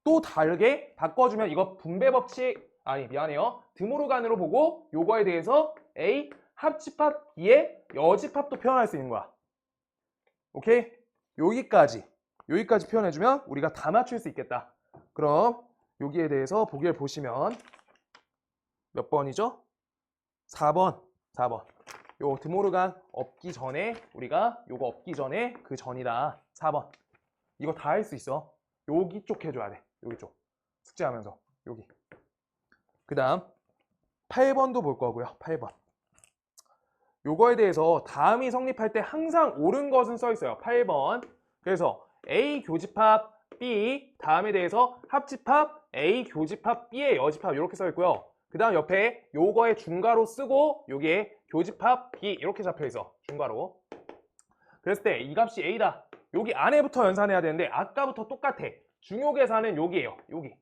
또 다르게 바꿔주면 이거 분배 법칙 아니 미안해요. 드모르간으로 보고 요거에 대해서 A 합집합 B의 여집합도 표현할 수 있는 거야. 오케이? 여기까지 표현해주면 우리가 다 맞출 수 있겠다. 그럼 여기에 대해서 보기를 보시면 몇 번이죠? 4번. 요 드모르간 없기 전에 우리가 요거 없기 전에 그 전이다. 4번. 이거 다 할 수 있어. 여기 쪽 해줘야 돼. 여기 쪽. 숙제하면서 여기. 그 다음 8번도 볼 거고요. 8번. 요거에 대해서 다음이 성립할 때 항상 옳은 것은 써 있어요. 8번. 그래서 A 교집합 B 다음에 대해서 합집합 A 교집합 B의 여집합 이렇게 써 있고요. 그 다음 옆에 요거에 중괄호 쓰고 여기에 교집합 B 이렇게 잡혀 있어. 중괄호. 그랬을 때 이 값이 A다. 여기 안에부터 연산해야 되는데 아까부터 똑같아. 중요 계산은 여기예요. 여기.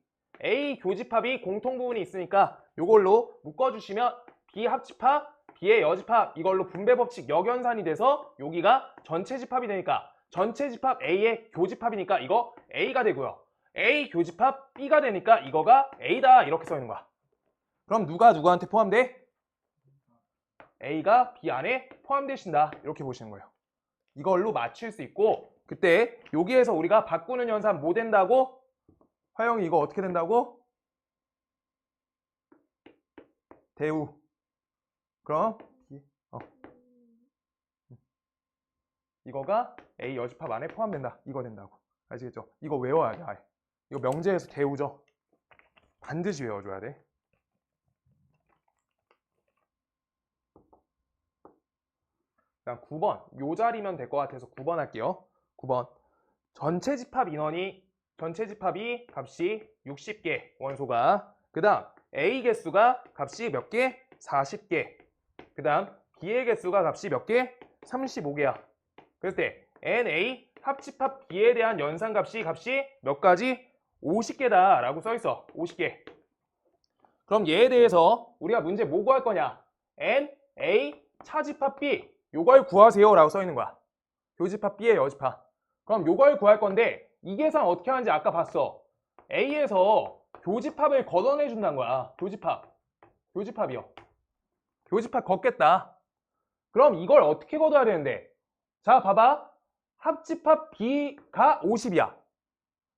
A 교집합이 공통 부분이 있으니까 요걸로 묶어주시면 B 합집합 B의 여집합 이걸로 분배법칙 역연산이 돼서 여기가 전체 집합이 되니까 전체 집합 A의 교집합이니까 이거 A가 되고요. A 교집합 B가 되니까 이거가 A다 이렇게 써 있는 거야. 그럼 누가 누구한테 포함돼? A가 B 안에 포함되신다 이렇게 보시는 거예요. 이걸로 맞출 수 있고 그때 여기에서 우리가 바꾸는 연산 뭐 된다고? 화영이 이거 어떻게 된다고? 대우. 그럼 이거가 A 여집합 안에 포함된다. 이거 된다고. 아시겠죠? 이거 외워야 돼. 아예. 이거 명제에서 대우죠. 반드시 외워줘야 돼. 그다음 9번. 요 자리면 될 것 같아서 9번 할게요. 9번. 전체 집합이 값이 60개 원소가. 그 다음 A 개수가 값이 몇 개? 40개. 그 다음 B의 개수가 값이 몇 개? 35개야. 그랬을 때 NA 합집합 B에 대한 연산값이 몇 가지? 50개다 라고 써있어. 50개. 그럼 얘에 대해서 우리가 문제 뭐 구할 거냐? NA 차집합 B 요걸 구하세요 라고 써있는 거야. 교집합 B의 여집합. 그럼 요걸 구할 건데 이 계산 어떻게 하는지 아까 봤어. A에서 교집합을 걷어내 준다는 거야. 교집합이요. 교집합 걷겠다. 그럼 이걸 어떻게 걷어야 되는데? 자, 봐봐. 합집합 B가 50이야.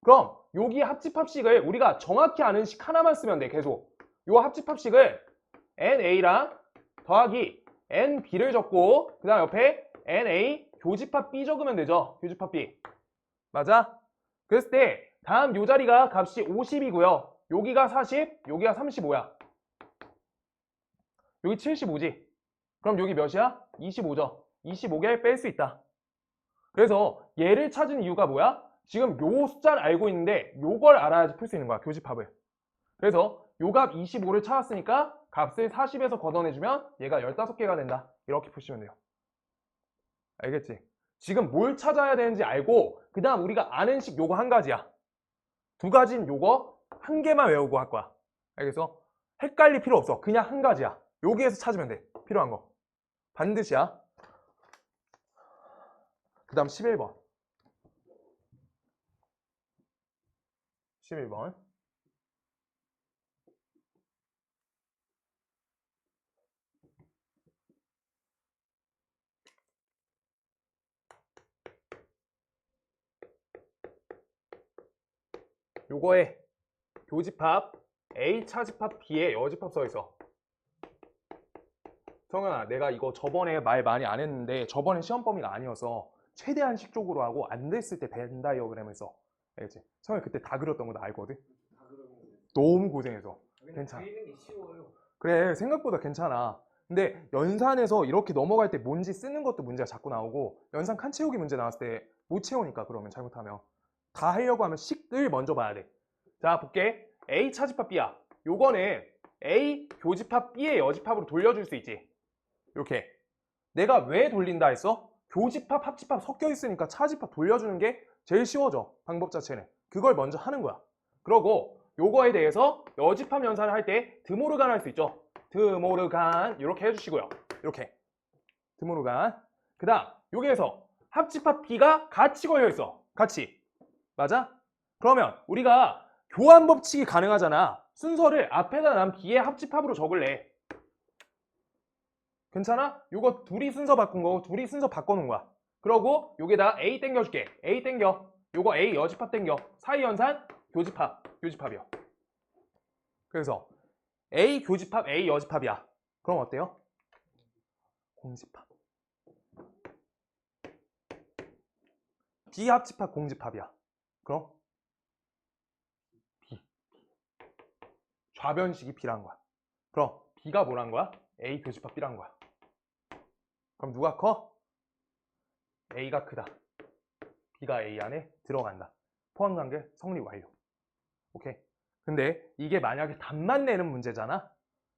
그럼 여기 합집합식을 우리가 정확히 아는 식 하나만 쓰면 돼. 계속. 요 합집합식을 NA랑 더하기 NB를 적고 그 다음 옆에 NA 교집합 B 적으면 되죠. 교집합 B. 맞아? 그랬을 때 다음 요 자리가 값이 50이고요. 여기가 40, 여기가 35야. 여기 75지. 그럼 여기 몇이야? 25죠. 25개를 뺄 수 있다. 그래서 얘를 찾은 이유가 뭐야? 지금 요 숫자를 알고 있는데 요걸 알아야지 풀 수 있는 거야. 교집합을. 그래서 요 값 25를 찾았으니까 값을 40에서 걷어내주면 얘가 15개가 된다. 이렇게 푸시면 돼요. 알겠지? 지금 뭘 찾아야 되는지 알고 그 다음 우리가 아는 식 요거 한 가지야. 두 가지는 요거 한 개만 외우고 할 거야. 알겠어? 헷갈릴 필요 없어. 그냥 한 가지야. 여기에서 찾으면 돼. 필요한 거. 반드시야. 그 다음 11번. 11번. 요거에 교집합 A 차집합 B에 여집합 써 있어. 성현아, 내가 이거 저번에 말 많이 안 했는데 저번에 시험 범위가 아니어서 최대한 식적으로 하고 안 됐을 때 벤 다이어그램을 써. 알겠지? 성현이 그때 다 그렸던 거 나 알거든? 너무 고생해서. 괜찮아. 그래, 생각보다 괜찮아. 근데 연산에서 이렇게 넘어갈 때 뭔지 쓰는 것도 문제가 자꾸 나오고 연산 칸 채우기 문제 나왔을 때 못 채우니까 그러면 잘못하면 다 하려고 하면 식을 먼저 봐야 돼. 자, 볼게. A 차집합 B야. 요거는 A 교집합 B의 여집합으로 돌려줄 수 있지. 이렇게. 내가 왜 돌린다 했어? 교집합, 합집합 섞여 있으니까 차집합 돌려주는 게 제일 쉬워져. 방법 자체는. 그걸 먼저 하는 거야. 그러고 요거에 대해서 여집합 연산을 할 때 드모르간 할 수 있죠. 드모르간 이렇게 해주시고요. 이렇게. 드모르간. 그 다음 여기에서 합집합 B가 같이 걸려있어. 같이. 맞아? 그러면 우리가 교환 법칙이 가능하잖아. 순서를 앞에다 난 B의 합집합으로 적을래. 괜찮아? 요거 둘이 순서 바꾼 거고 둘이 순서 바꿔놓은 거야. 그러고 여기다 A 땡겨줄게. A 땡겨. 요거 A 여집합 땡겨. 사이 연산 교집합. 교집합이요. 그래서 A 교집합 A 여집합이야. 그럼 어때요? 공집합. B 합집합 공집합이야. 그럼 B. 좌변식이 B란 거야. 그럼 B가 뭐란 거야? A 교집합 B란 거야. 그럼 누가 커? A가 크다. B가 A 안에 들어간다. 포함관계 성립 완료. 오케이. 근데 이게 만약에 답만 내는 문제잖아?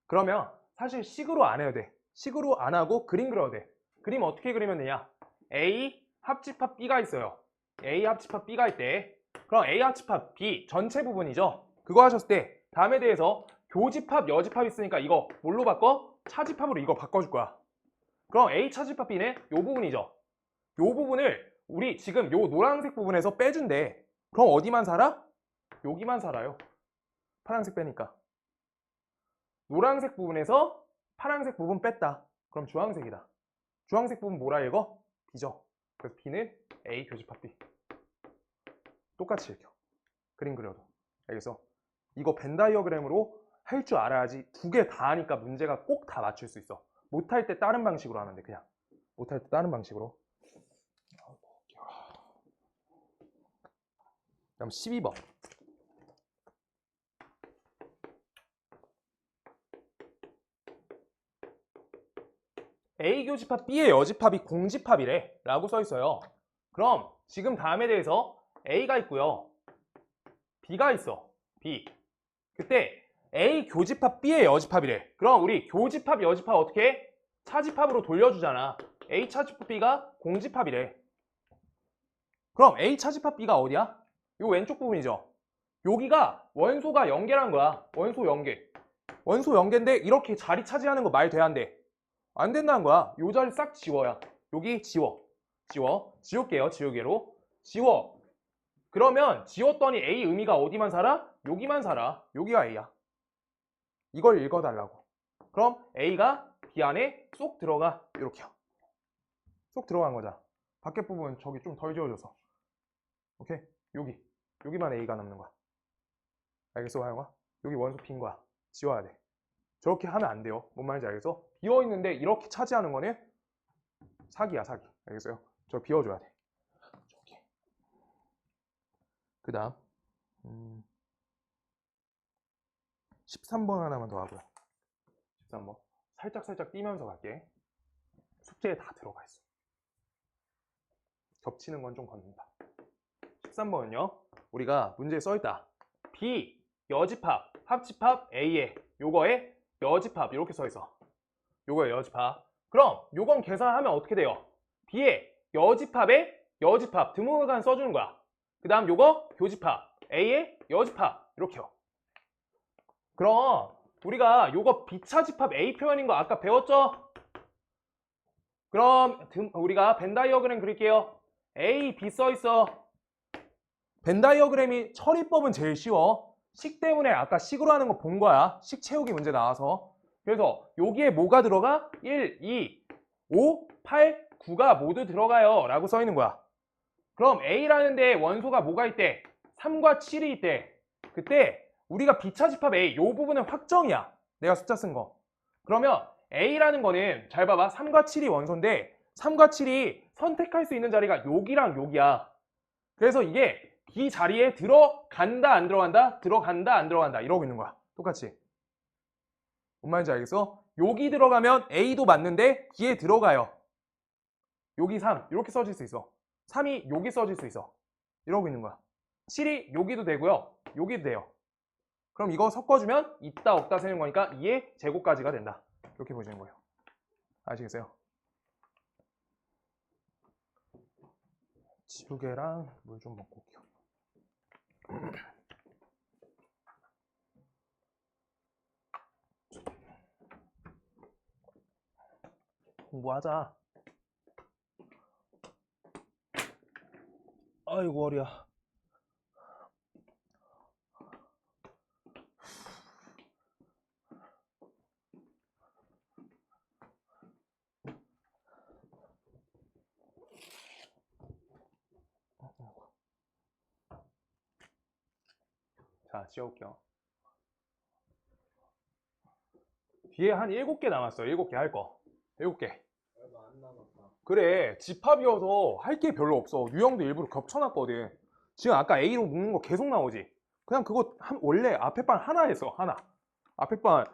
그러면 사실 식으로 안 해도 돼. 식으로 안 하고 그림 그려도 돼. 그림 어떻게 그리면 되냐? A 합집합 B가 있어요. A 합집합 B가 있대. 그럼 A 합집합 B 전체 부분이죠. 그거 하셨을 때 다음에 대해서 교집합 여집합 있으니까 이거 뭘로 바꿔? 차집합으로 이거 바꿔줄 거야. 그럼 A 차집합 B는 요 부분이죠. 요 부분을 우리 지금 요 노란색 부분에서 빼준대. 그럼 어디만 살아? 여기만 살아요. 파란색 빼니까. 노란색 부분에서 파란색 부분 뺐다. 그럼 주황색이다. 주황색 부분 뭐라 읽어? B죠. 그래서 B는 A 교집합 B. 똑같이 읽혀. 그림 그려도. 알겠어? 이거 벤 다이어그램으로 할 줄 알아야지 두 개 다 하니까 문제가 꼭 다 맞출 수 있어. 못할 때 다른 방식으로 하면 돼. 그냥. 못할 때 다른 방식으로. 다음 12번. A 교집합 B의 여집합이 공집합이래 라고 써 있어요. 그럼 지금 다음에 대해서 A가 있고요. B가 있어. B. 그때 A 교집합 B의 여집합이래. 그럼 우리 교집합 여집합 어떻게 해? 차집합으로 돌려주잖아. A 차집합 B가 공집합이래. 그럼 A 차집합 B가 어디야? 요 왼쪽 부분이죠. 여기가 원소가 연계란 거야. 원소 연계. 원소 연계인데 이렇게 자리 차지하는 거 말 돼 안 돼? 안 된다는 거야. 요 자리 싹 지워야. 여기 지워. 지워. 지울게요. 지우개로. 지워. 그러면 지웠더니 A 의미가 어디만 살아? 여기만 살아. 여기가 A야. 이걸 읽어달라고. 그럼 A가 B 안에 쏙 들어가. 이렇게요. 쏙 들어간 거잖아. 밖에 부분 저기 좀 덜 지워져서. 오케이? 여기만 A가 남는 거야. 알겠어, 하영아? 여기 원소 빈 거야. 지워야 돼. 저렇게 하면 안 돼요. 뭔 말인지 알겠어? 비어있는데 이렇게 차지하는 거는 사기야, 사기. 알겠어요? 저 비워줘야 돼. 저기. 그 다음 13번 하나만 더 하고요. 13번. 살짝 뛰면서 갈게. 숙제에 다 들어가 있어. 겹치는 건 좀 걷는다. 13번은요. 우리가 문제에 써있다. B 여집합, 합집합 A에 요거에 여집합 이렇게 써있어. 요거에 여집합. 그럼 요건 계산하면 어떻게 돼요? B에 여집합에 여집합 드모르간 써주는 거야. 그 다음 요거 교집합 A에 여집합 이렇게요. 그럼 우리가 요거 B차집합 A 표현인 거 아까 배웠죠? 그럼 우리가 벤 다이어그램 그릴게요. A, B 써있어. 벤 다이어그램이 처리법은 제일 쉬워. 식 때문에 아까 식으로 하는 거 본 거야. 식 채우기 문제 나와서. 그래서 여기에 뭐가 들어가? 1, 2, 5, 8, 9가 모두 들어가요 라고 써 있는 거야. 그럼 A라는 데 원소가 뭐가 있대? 3과 7이 있대. 그때 우리가 비차집합 A 요 부분은 확정이야. 내가 숫자 쓴 거. 그러면 A라는 거는 잘 봐봐. 3과 7이 원소인데 3과 7이 선택할 수 있는 자리가 여기랑 여기야. 그래서 이게 B 자리에 들어간다 안 들어간다? 들어간다 안 들어간다 이러고 있는 거야. 똑같이. 뭔 말인지 알겠어? 여기 들어가면 A도 맞는데 B에 들어가요. 여기 3 이렇게 써질 수 있어. 3이 여기 써질 수 있어. 이러고 있는 거야. 7이 여기도 되고요. 여기도 돼요. 그럼 이거 섞어주면 있다 없다 세는 거니까 2의 제곱까지가 된다. 이렇게 보시는 거예요. 아시겠어요? 지우개랑 물 좀 먹고 올게요. 공부하자. 아이고 허리야. 자, 지워볼게요. 뒤에 한 7개 남았어. 7개 할 거. 7개. 얼마 안 남았다. 그래, 집합이어서 할 게 별로 없어. 유형도 일부러 겹쳐놨거든. 지금 아까 A로 묶는 거 계속 나오지. 그냥 그거 원래 앞에 반 하나 했어. 하나. 앞에 반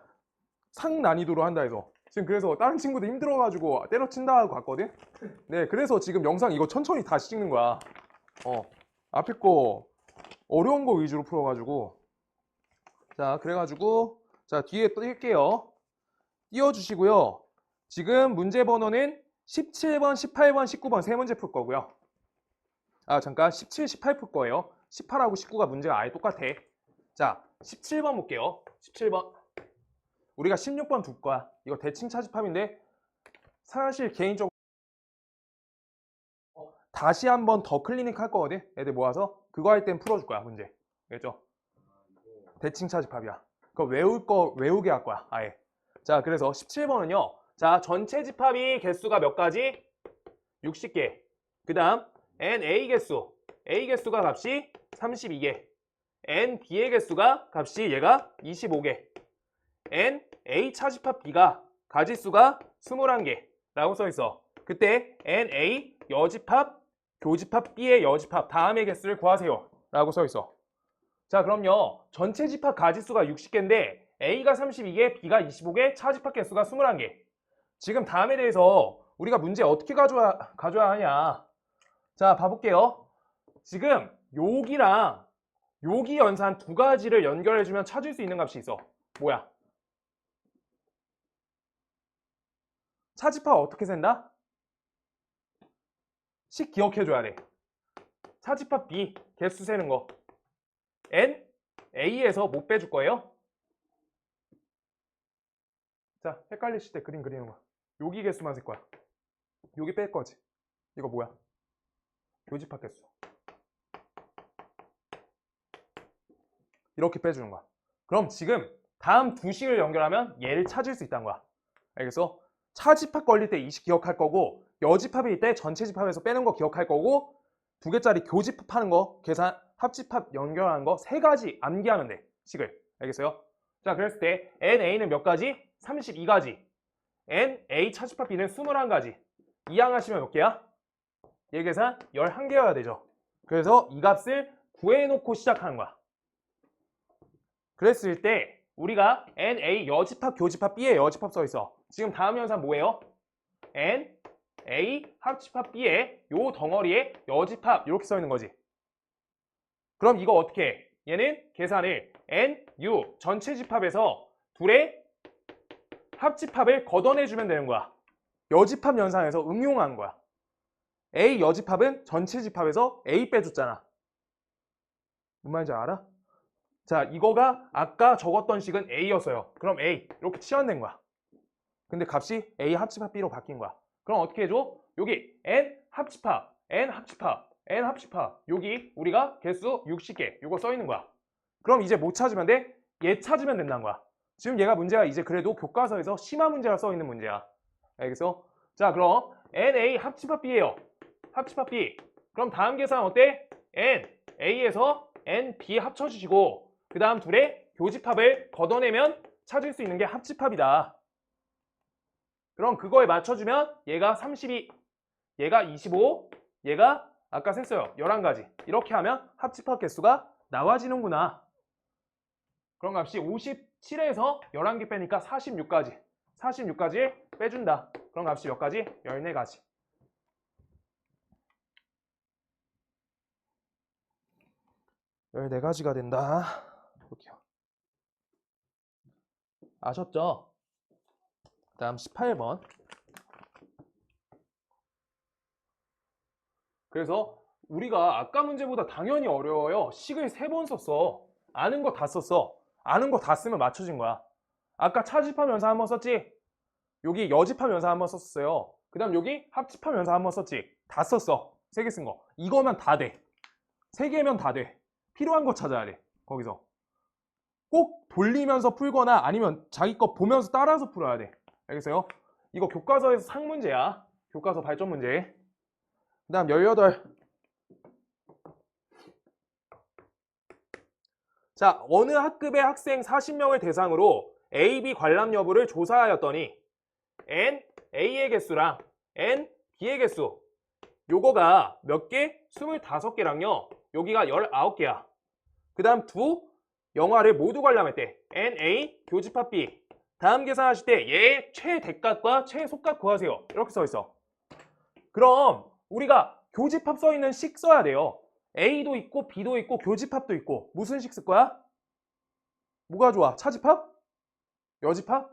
상난이도로 한다 해서. 지금 그래서 다른 친구들 힘들어가지고 때려친다 하고 갔거든. 네, 그래서 지금 영상 이거 천천히 다시 찍는 거야. 앞에 거 어려운 거 위주로 풀어가지고. 자, 그래가지고 자, 뒤에 뜰게요. 띄워주시고요. 지금 문제 번호는 17번, 18번, 19번 세 문제 풀 거고요. 아, 잠깐 17, 18 풀 거예요. 18하고 19가 문제가 아예 똑같아. 자, 17번 볼게요. 17번. 우리가 16번 둘 거야. 이거 대칭 차집합인데 사실 개인적으로 다시 한번 더 클리닉 할 거거든. 애들 모아서 그거 할 땐 풀어줄 거야 문제. 알겠죠? 대칭 차집합이야. 그거 외울 거 외우게 할 거야 아예. 자, 그래서 17번은요. 자, 전체 집합이 개수가 몇 가지? 60개. 그 다음 NA 개수. A 개수가 값이 32개. NB의 개수가 값이 얘가 25개. NA 차집합 B가 가지수가 21개 라고 써있어. 그때 NA 여집합 교집합 B의 여집합 다음의 개수를 구하세요 라고 써있어. 자, 그럼요. 전체 집합 가지수가 60개인데 A가 32개, B가 25개, 차집합 개수가 21개. 지금 다음에 대해서 우리가 문제 어떻게 가져야 하냐. 자, 봐볼게요. 지금 여기랑 여기 연산 두 가지를 연결해주면 찾을 수 있는 값이 있어. 뭐야? 차집합 어떻게 센다? 식 기억해줘야 돼. 차집합 B 개수 세는 거. N, A에서 못 빼줄 거예요. 자, 헷갈리실 때 그림 그리는 거야. 여기 개수만 쓸 거야. 여기 뺄 거지. 이거 뭐야? 교집합 개수. 이렇게 빼주는 거야. 그럼 지금 다음 두 식을 연결하면 얘를 찾을 수 있다는 거야. 알겠어? 차집합 걸릴 때 이 식 기억할 거고 여집합일 때 전체 집합에서 빼는 거 기억할 거고 두 개짜리 교집합하는 거 계산 합집합 연결하는 거 세 가지 암기하면 돼. 식을. 알겠어요? 자, 그랬을 때 NA는 몇 가지? 32가지. NA 차집합 B는 21가지. 이항하시면 몇 개야? 얘 계산 11개여야 되죠. 그래서 이 값을 구해놓고 시작하는 거야. 그랬을 때 우리가 NA 여집합 교집합 B의 여집합 써있어. 지금 다음 연산 뭐예요? NA 합집합 B의 요 덩어리에 여집합 이렇게 써있는 거지. 그럼 이거 어떻게 해? 얘는 계산을 NU 전체 집합에서 둘의 합집합을 걷어내주면 되는 거야. 여집합 연산에서 응용한 거야. A 여집합은 전체 집합에서 A 빼줬잖아. 뭔 말인지 알아? 자, 이거가 아까 적었던 식은 A였어요. 그럼 A 이렇게 치환된 거야. 근데 값이 A 합집합 B로 바뀐 거야. 그럼 어떻게 해줘? 여기 N 합집합 n 합집합. 여기 우리가 개수 60개. 요거 써 있는 거야. 그럼 이제 뭐 찾으면 돼? 얘 찾으면 된다는 거야. 지금 얘가 문제가 이제 그래도 교과서에서 심화 문제가 써 있는 문제야. 알겠어? 자, 그럼 NA 합집합 B예요. 합집합 B. 그럼 다음 계산 어때? N A에서 N B 합쳐주시고 그 다음 둘의 교집합을 걷어내면 찾을 수 있는 게 합집합이다. 그럼 그거에 맞춰주면 얘가 32, 얘가 25, 얘가 아까 셌어요. 11가지. 이렇게 하면 합집합 개수가 나와지는구나. 그럼 값이 57에서 11개 빼니까 46까지. 46까지 빼준다. 그럼 값이 몇 가지? 14가지. 14가지가 된다. 볼게요. 아셨죠? 그 다음 18번. 그래서 우리가 아까 문제보다 당연히 어려워요. 식을 3번 썼어. 아는 거 다 썼어. 아는 거 다 쓰면 맞춰진 거야. 아까 차집합 연산 한번 썼지? 여기 여집합 연산 한번 썼어요. 그 다음 여기 합집합 연산 한번 썼지? 다 썼어. 3개 쓴 거. 이거면 다 돼. 3개면 다 돼. 필요한 거 찾아야 돼. 거기서. 꼭 돌리면서 풀거나 아니면 자기 거 보면서 따라서 풀어야 돼. 알겠어요? 이거 교과서에서 상문제야. 교과서 발전 문제. 그 다음 18. 자, 어느 학급의 학생 40명을 대상으로 A, B 관람 여부를 조사하였더니 N, A의 개수랑 N, B의 개수 요거가 몇 개? 25개랑요. 여기가 19개야. 그 다음 두 영화를 모두 관람했대. N, A, 교집합 B. 다음 계산하실 때 얘의 최대값과 최소값 구하세요. 이렇게 써 있어. 그럼 우리가 교집합 써 있는 식 써야 돼요. A도 있고 B도 있고 교집합도 있고 무슨 식 쓸 거야? 뭐가 좋아? 차집합? 여집합?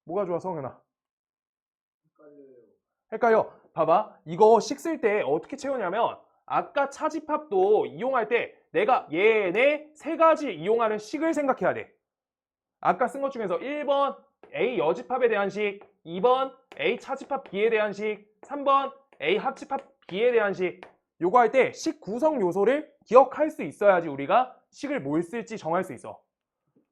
뭐가 좋아 성현아? 헷갈려. 봐봐. 이거 식 쓸 때 어떻게 채우냐면 아까 차집합도 이용할 때 내가 얘네 3가지 이용하는 식을 생각해야 돼. 아까 쓴 것 중에서 1번 A 여집합에 대한 식, 2번 A 차집합 B에 대한 식, 3번 A 합집합 B에 대한 식. 요거 할 때 식 구성 요소를 기억할 수 있어야지 우리가 식을 뭘 쓸지 정할 수 있어.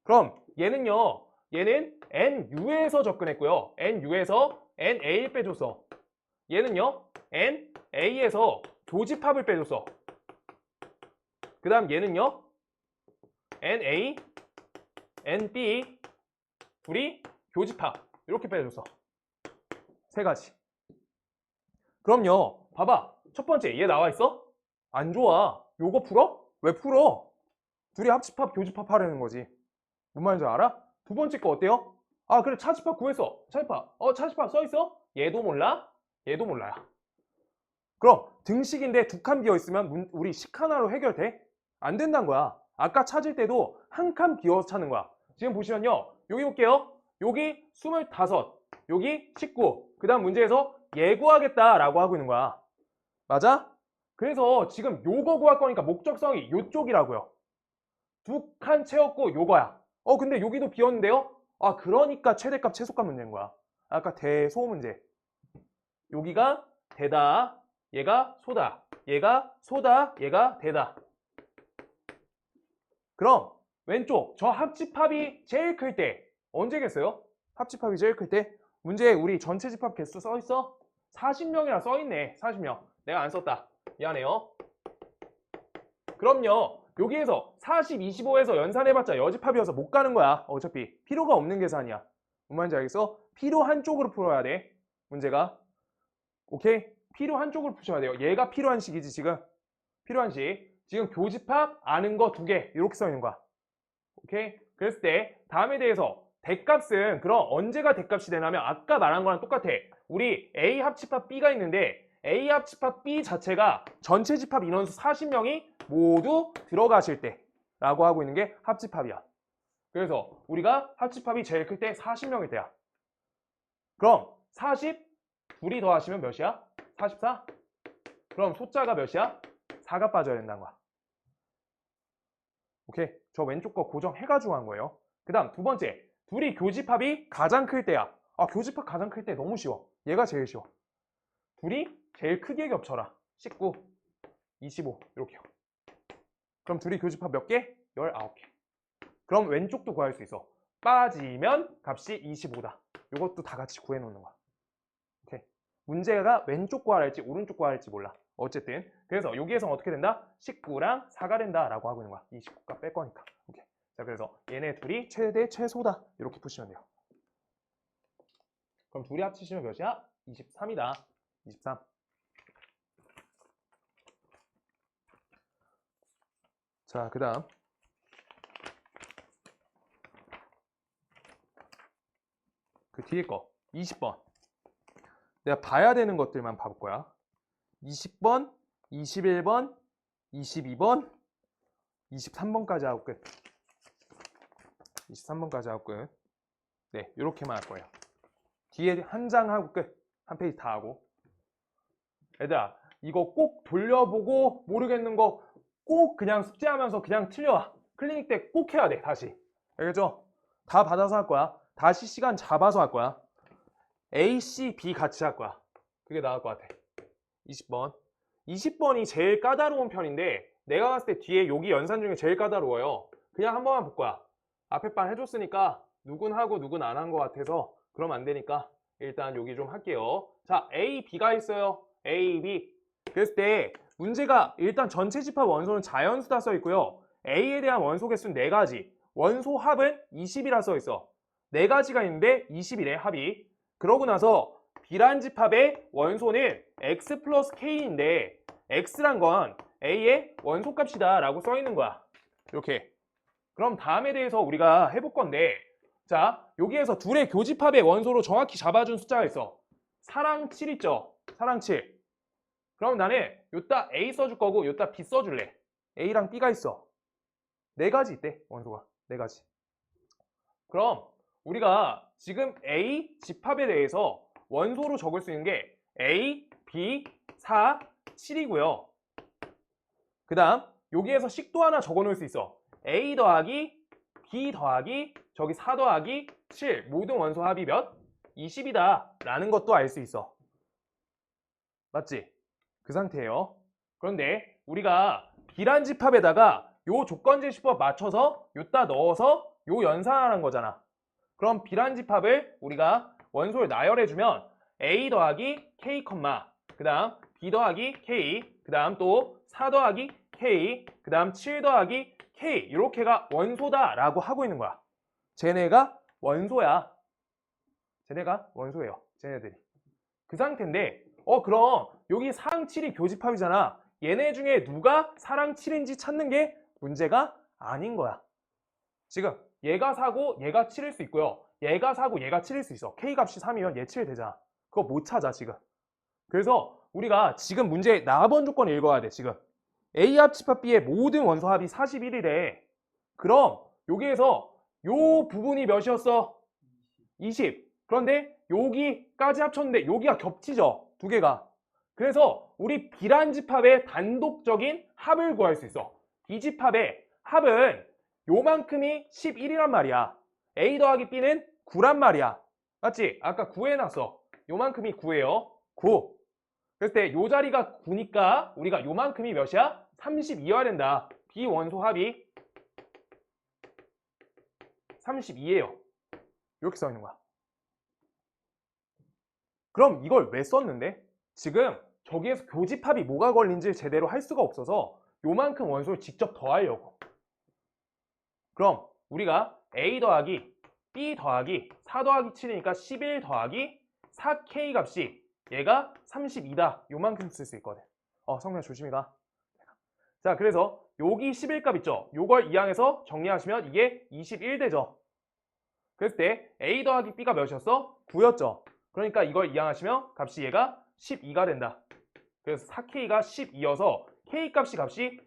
그럼 얘는요. 얘는 NU에서 접근했고요. NU에서 NA를 빼줬어. 얘는요. NA에서 교집합을 빼줬어. 그 다음 얘는요. NA, NB 둘이 교집합 이렇게 빼줬어. 3가지. 그럼요. 봐봐. 첫 번째 얘 나와 있어? 안 좋아. 요거 풀어? 왜 풀어? 둘이 합집합, 교집합 하려는 거지. 뭔 말인지 알아? 두 번째 거 어때요? 아 그래 차집합 구했어. 차집합. 차집합 써있어? 얘도 몰라? 얘도 몰라요. 그럼 등식인데 2칸 비어있으면 우리 식 하나로 해결돼? 안 된다는 거야. 아까 찾을 때도 한 칸 비워서 찾는 거야. 지금 보시면요. 여기 볼게요. 여기 25, 여기 19. 그 다음 문제에서 예구하겠다라고 하고 있는 거야. 맞아? 그래서 지금 요거 구할 거니까 목적성이 요쪽이라고요. 2칸 채웠고 요거야. 근데 여기도 비었는데요? 아 그러니까 최대값 최소값 문제인 거야. 아까 대소 문제. 여기가 대다, 얘가 소다, 얘가 소다, 얘가 대다. 그럼 왼쪽 저 합집합이 제일 클 때 언제겠어요? 합집합이 제일 클 때? 문제에 우리 전체 집합 개수 써있어? 40명이라 써있네. 40명. 내가 안 썼다. 미안해요. 그럼요. 여기에서 40, 25에서 연산해봤자 여집합이어서 못 가는 거야. 어차피 필요가 없는 계산이야. 뭔 말인지 알겠어? 필요한 쪽으로 풀어야 돼. 문제가. 오케이? 필요한 쪽으로 푸셔야 돼요. 얘가 필요한 식이지 지금. 필요한 식. 지금 교집합 아는 거 2개 이렇게 써 있는 거야. 오케이? 그랬을 때 다음에 대해서 대값은 그럼 언제가 대값이 되냐면 아까 말한 거랑 똑같아. 우리 A 합집합 B가 있는데 A 합집합 B 자체가 전체 집합 인원수 40명이 모두 들어가실 때 라고 하고 있는 게 합집합이야. 그래서 우리가 합집합이 제일 클 때 40명일 때야. 그럼 40 둘이 더하시면 몇이야? 44? 그럼 숫자가 몇이야? 4가 빠져야 된다는 거야. 오케이? 저 왼쪽 거 고정해가지고 한 거예요. 그 다음 두 번째, 둘이 교집합이 가장 클 때야. 교집합 가장 클 때 너무 쉬워. 얘가 제일 쉬워. 둘이 제일 크게 겹쳐라. 19. 25 이렇게요. 그럼 둘이 교집합 몇 개? 19개. 그럼 왼쪽도 구할 수 있어. 빠지면 값이 25다. 이것도 다 같이 구해놓는 거야. 오케이. 문제가 왼쪽 구하라 할지 오른쪽 구하라 할지 몰라. 어쨌든 그래서 여기에서 어떻게 된다? 19랑 4가 된다라고 하고 있는 거야. 29가 뺄 거니까. 오케이. 자, 그래서 얘네 둘이 최대 최소다. 이렇게 푸시면 돼요. 그럼 둘이 합치시면 몇이야? 23이다. 23. 자, 그 다음 그 뒤에 거 20번. 내가 봐야 되는 것들만 봐볼 거야. 20번, 21번, 22번, 23번까지 하고 끝. 23번까지 하고 끝. 네, 이렇게만 할 거예요. 뒤에 한 장 하고 끝. 한 페이지 다 하고. 얘들아, 이거 꼭 돌려보고 모르겠는 거 꼭 그냥 숙제하면서 그냥 틀려와. 클리닉 때 꼭 해야 돼, 다시. 알겠죠? 다 받아서 할 거야. 다시 시간 잡아서 할 거야. A, C, B 같이 할 거야. 그게 나을 것 같아. 20번. 20번이 제일 까다로운 편인데 내가 봤을 때 뒤에 여기 연산 중에 제일 까다로워요. 그냥 한 번만 볼 거야. 앞에 반 해줬으니까 누군 하고 누군 안 한 것 같아서 그러면 안 되니까 일단 여기 좀 할게요. 자, A, B가 있어요. A, B. 그랬을 때 문제가 일단 전체 집합 원소는 자연수다 써 있고요. A에 대한 원소 개수는 4가지. 원소 합은 20이라 써 있어. 4가지가 있는데 20이래, 합이. 그러고 나서 B란 집합의 원소는 X 플러스 K인데 X란 건 A의 원소값이다 라고 써 있는 거야. 이렇게. 그럼 다음에 대해서 우리가 해볼 건데, 자, 여기에서 둘의 교집합의 원소로 정확히 잡아준 숫자가 있어. 4랑 7 있죠? 4랑 7. 그럼 나는 요따 A 써줄 거고 요따 B 써줄래. A랑 B가 있어. 4가지 있대, 원소가. 4가지. 그럼 우리가 지금 A 집합에 대해서 원소로 적을 수 있는 게 A, B, 4, 7이고요. 그 다음 여기에서 식도 하나 적어 놓을 수 있어. A 더하기 B 더하기 저기 4 더하기 7 모든 원소 합이 몇? 20이다 라는 것도 알 수 있어. 맞지? 그 상태예요. 그런데 우리가 B란 집합에다가 요 조건제시법 맞춰서 요따 넣어서 요 연산하는 거잖아. 그럼 B란 집합을 우리가 원소를 나열해주면 A 더하기 K, 그 다음 B 더하기 K, 그 다음 또 4 더하기 K, 그 다음 7 더하기 K 이렇게가 원소다 라고 하고 있는 거야. 쟤네가 원소야. 쟤네가 원소예요. 쟤네들이. 그 상태인데 그럼 여기 4랑 7이 교집합이잖아. 얘네 중에 누가 4랑 7인지 찾는 게 문제가 아닌 거야. 지금 얘가 4고 얘가 7일 수 있고요. 얘가 4고 얘가 7일 수 있어. K 값이 3이면 얘 7 되잖아. 그거 못 찾아 지금. 그래서 우리가 지금 문제 나번 조건 읽어야 돼. 지금 A 합집합 B의 모든 원소 합이 41이래. 그럼 여기에서 요 부분이 몇이었어? 20. 그런데 여기까지 합쳤는데 여기가 겹치죠. 두 개가. 그래서 우리 B란 집합의 단독적인 합을 구할 수 있어. B 집합의 합은 요만큼이 11이란 말이야. A 더하기 B는 9란 말이야. 맞지? 아까 9 해놨어. 요만큼이 9예요. 9. 그랬을 때 요 자리가 9니까 우리가 요만큼이 몇이야? 32여야 된다. B 원소 합이 32예요. 이렇게 써 있는 거야. 그럼 이걸 왜 썼는데? 지금 저기에서 교집합이 뭐가 걸린지 제대로 할 수가 없어서 요만큼 원소를 직접 더하려고. 그럼 우리가 A 더하기 B 더하기 4 더하기 7이니까 11 더하기 4K 값이 얘가 32다. 요만큼 쓸 수 있거든. 성민아 조심히 가. 자, 그래서 여기 11값 있죠? 요걸 이항해서 정리하시면 이게 21 되죠? 그랬을 때 A 더하기 B가 몇이었어? 9였죠? 그러니까 이걸 이항하시면 값이 얘가 12가 된다. 그래서 4K가 12여서 K 값이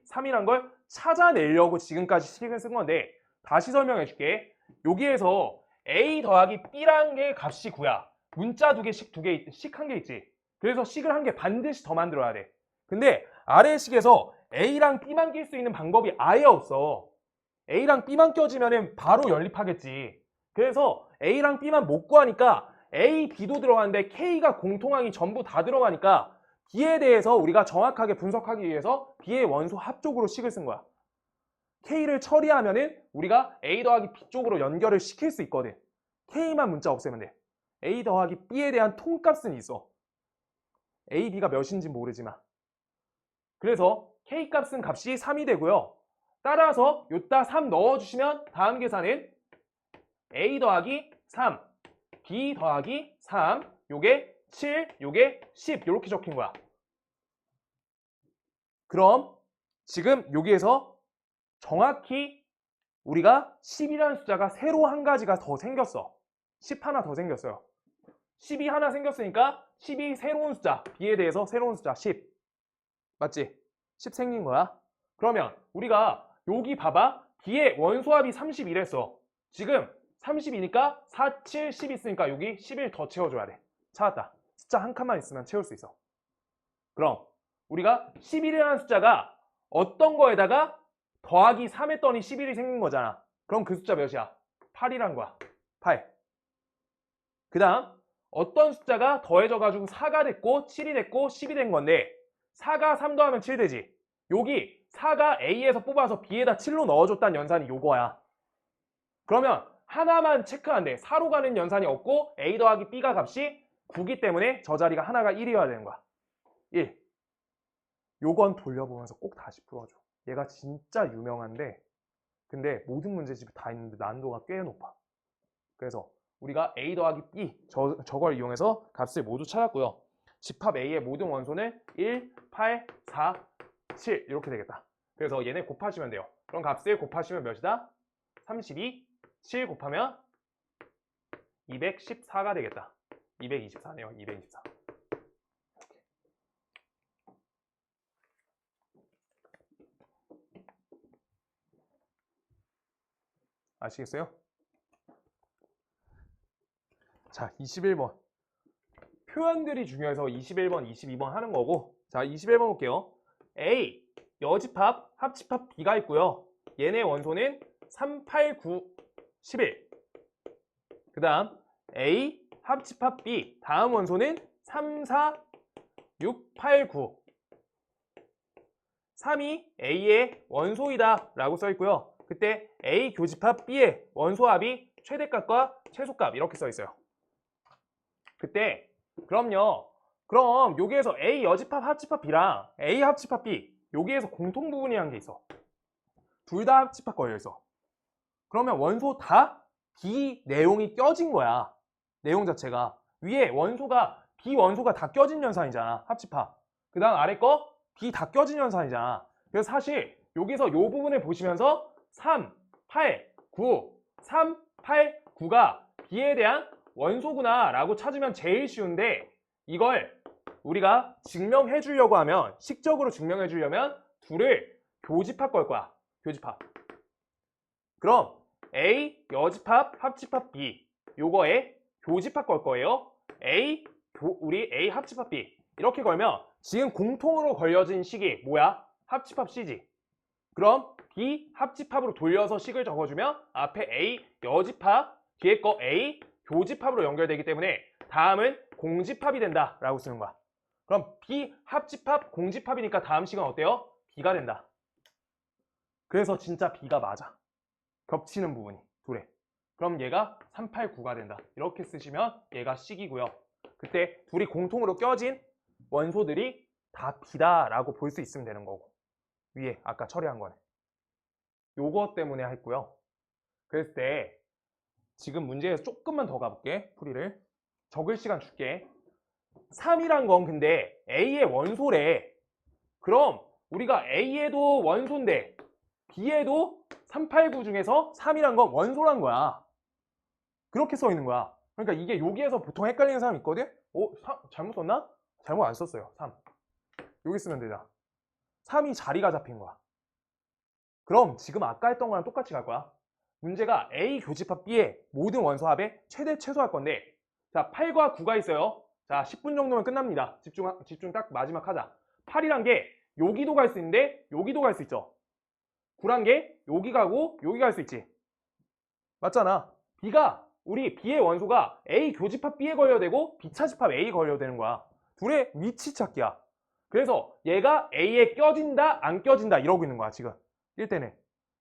3이란 걸 찾아내려고 지금까지 식을 쓴 건데 다시 설명해 줄게. 여기에서 A 더하기 B라는 게 값이 9야. 문자 두 개씩 한 개 있지. 그래서 식을 한 개 반드시 더 만들어야 돼. 근데 아래 식에서 A랑 B만 낄 수 있는 방법이 아예 없어. A랑 B만 껴지면 바로 연립하겠지. 그래서 A랑 B만 못 구하니까 A, B도 들어가는데 K가 공통항이 전부 다 들어가니까 B에 대해서 우리가 정확하게 분석하기 위해서 B의 원소 합 쪽으로 식을 쓴 거야. K를 처리하면은 우리가 A 더하기 B 쪽으로 연결을 시킬 수 있거든. K만 문자 없애면 돼. A 더하기 B에 대한 통값은 있어. A, B가 몇인지 모르지만. 그래서 K값은 값이 3이 되고요. 따라서 요따 3 넣어주시면 다음 계산은 A 더하기 3, B 더하기 3, 요게 7, 요게 10 이렇게 적힌 거야. 그럼 지금 여기에서 정확히 우리가 10이라는 숫자가 새로 한 가지가 더 생겼어. 10 하나 더 생겼어요. 10이 하나 생겼으니까 10이 새로운 숫자, B에 대해서 새로운 숫자 10. 맞지? 10 생긴 거야. 그러면 우리가 여기 봐봐. B의 원소합이 31했어. 지금 30이니까 4, 7, 10 있으니까 여기 11 더 채워줘야 돼. 찾았다. 숫자 한 칸만 있으면 채울 수 있어. 그럼 우리가 11이라는 숫자가 어떤 거에다가 더하기 3 했더니 11이 생긴 거잖아. 그럼 그 숫자 몇이야? 8이란 거야. 8. 그 다음 어떤 숫자가 더해져가지고 4가 됐고 7이 됐고 10이 된 건데 4가 3 더하면 7 되지. 여기 4가 A에서 뽑아서 B에다 7로 넣어줬다는 연산이 요거야. 그러면 하나만 체크하면 돼. 4로 가는 연산이 없고 A 더하기 B가 값이 9기 때문에 저 자리가 하나가 1이어야 되는 거야. 1. 요건 돌려보면서 꼭 다시 풀어줘. 얘가 진짜 유명한데 근데 모든 문제집이 다 있는데 난이도가 꽤 높아. 그래서 우리가 A 더하기 B 저걸 이용해서 값을 모두 찾았고요. 집합 A의 모든 원소는 1, 8, 4, 7 이렇게 되겠다. 그래서 얘네 곱하시면 돼요. 그럼 값을 곱하시면 몇이다? 32, 7 곱하면 214가 되겠다. 224네요. 224. 아시겠어요? 자, 21번. 표현들이 중요해서 21번, 22번 하는 거고. 자, 21번 볼게요. A, 여집합, 합집합 B가 있고요. 얘네 원소는 3, 8, 9, 11. 그 다음 A, 합집합 B, 다음 원소는 3, 4, 6, 8, 9. 3이 A의 원소이다 라고 써있고요. 그때 A 교집합 B의 원소합이 최대값과 최소값 이렇게 써있어요. 그때 그럼요. 그럼 여기에서 A 여집합 합집합 B랑 A 합집합 B 여기에서 공통 부분이라는 게 있어. 둘 다 합집합 걸려있어. 그러면 원소 다 B 내용이 껴진 거야. 내용 자체가. 위에 원소가 B 원소가 다 껴진 연산이잖아. 합집합. 그 다음 아래 거 B 다 껴진 연산이잖아. 그래서 사실 여기서 이 부분을 보시면서 3, 8, 9, 3, 8, 9가 B에 대한 원소구나 라고 찾으면 제일 쉬운데 이걸 우리가 증명해 주려고 하면 식적으로 증명해 주려면 둘을 교집합 걸 거야. 교집합. 그럼 A 여집합 합집합 B 요거에 교집합 걸 거예요. 우리 A 합집합 B 이렇게 걸면 지금 공통으로 걸려진 식이 뭐야? 합집합 C지. 그럼 B 합집합으로 돌려서 식을 적어주면 앞에 A 여집합 뒤에 거 A 교집합으로 연결되기 때문에 다음은 공집합이 된다 라고 쓰는 거야. 그럼 B 합집합 공집합이니까 다음 식은 어때요? B가 된다. 그래서 진짜 B가 맞아. 겹치는 부분이 둘에. 그럼 얘가 3, 8, 9가 된다. 이렇게 쓰시면 얘가 C이고요. 그때 둘이 공통으로 껴진 원소들이 다 B다 라고 볼 수 있으면 되는 거고. 위에 아까 처리한 거네. 요거 때문에 했고요. 그랬을 때 지금 문제에서 조금만 더 가볼게. 풀이를. 적을 시간 줄게. 3이란 건 근데 A의 원소래. 그럼 우리가 A에도 원소인데 B에도 3, 8, 9 중에서 3이란 건 원소란 거야. 그렇게 써 있는 거야. 그러니까 이게 여기에서 보통 헷갈리는 사람 있거든? 잘못 썼나? 잘못 안 썼어요. 3. 여기 쓰면 되잖아. 3이 자리가 잡힌 거야. 그럼 지금 아까 했던 거랑 똑같이 갈 거야. 문제가 A 교집합 B의 모든 원소합의 최대 최소할 건데 자 8과 9가 있어요. 자 10분 정도면 끝납니다. 집중 딱 마지막 하자. 8이란 게 여기도 갈 수 있는데 여기도 갈 수 있죠. 9란 게 여기 가고 여기 갈 수 있지. 맞잖아. 우리 B의 원소가 A 교집합 B에 걸려야 되고 B 차집합 A에 걸려야 되는 거야. 둘의 위치 찾기야. 그래서 얘가 A에 껴진다, 안 껴진다 이러고 있는 거야, 지금. 1대는.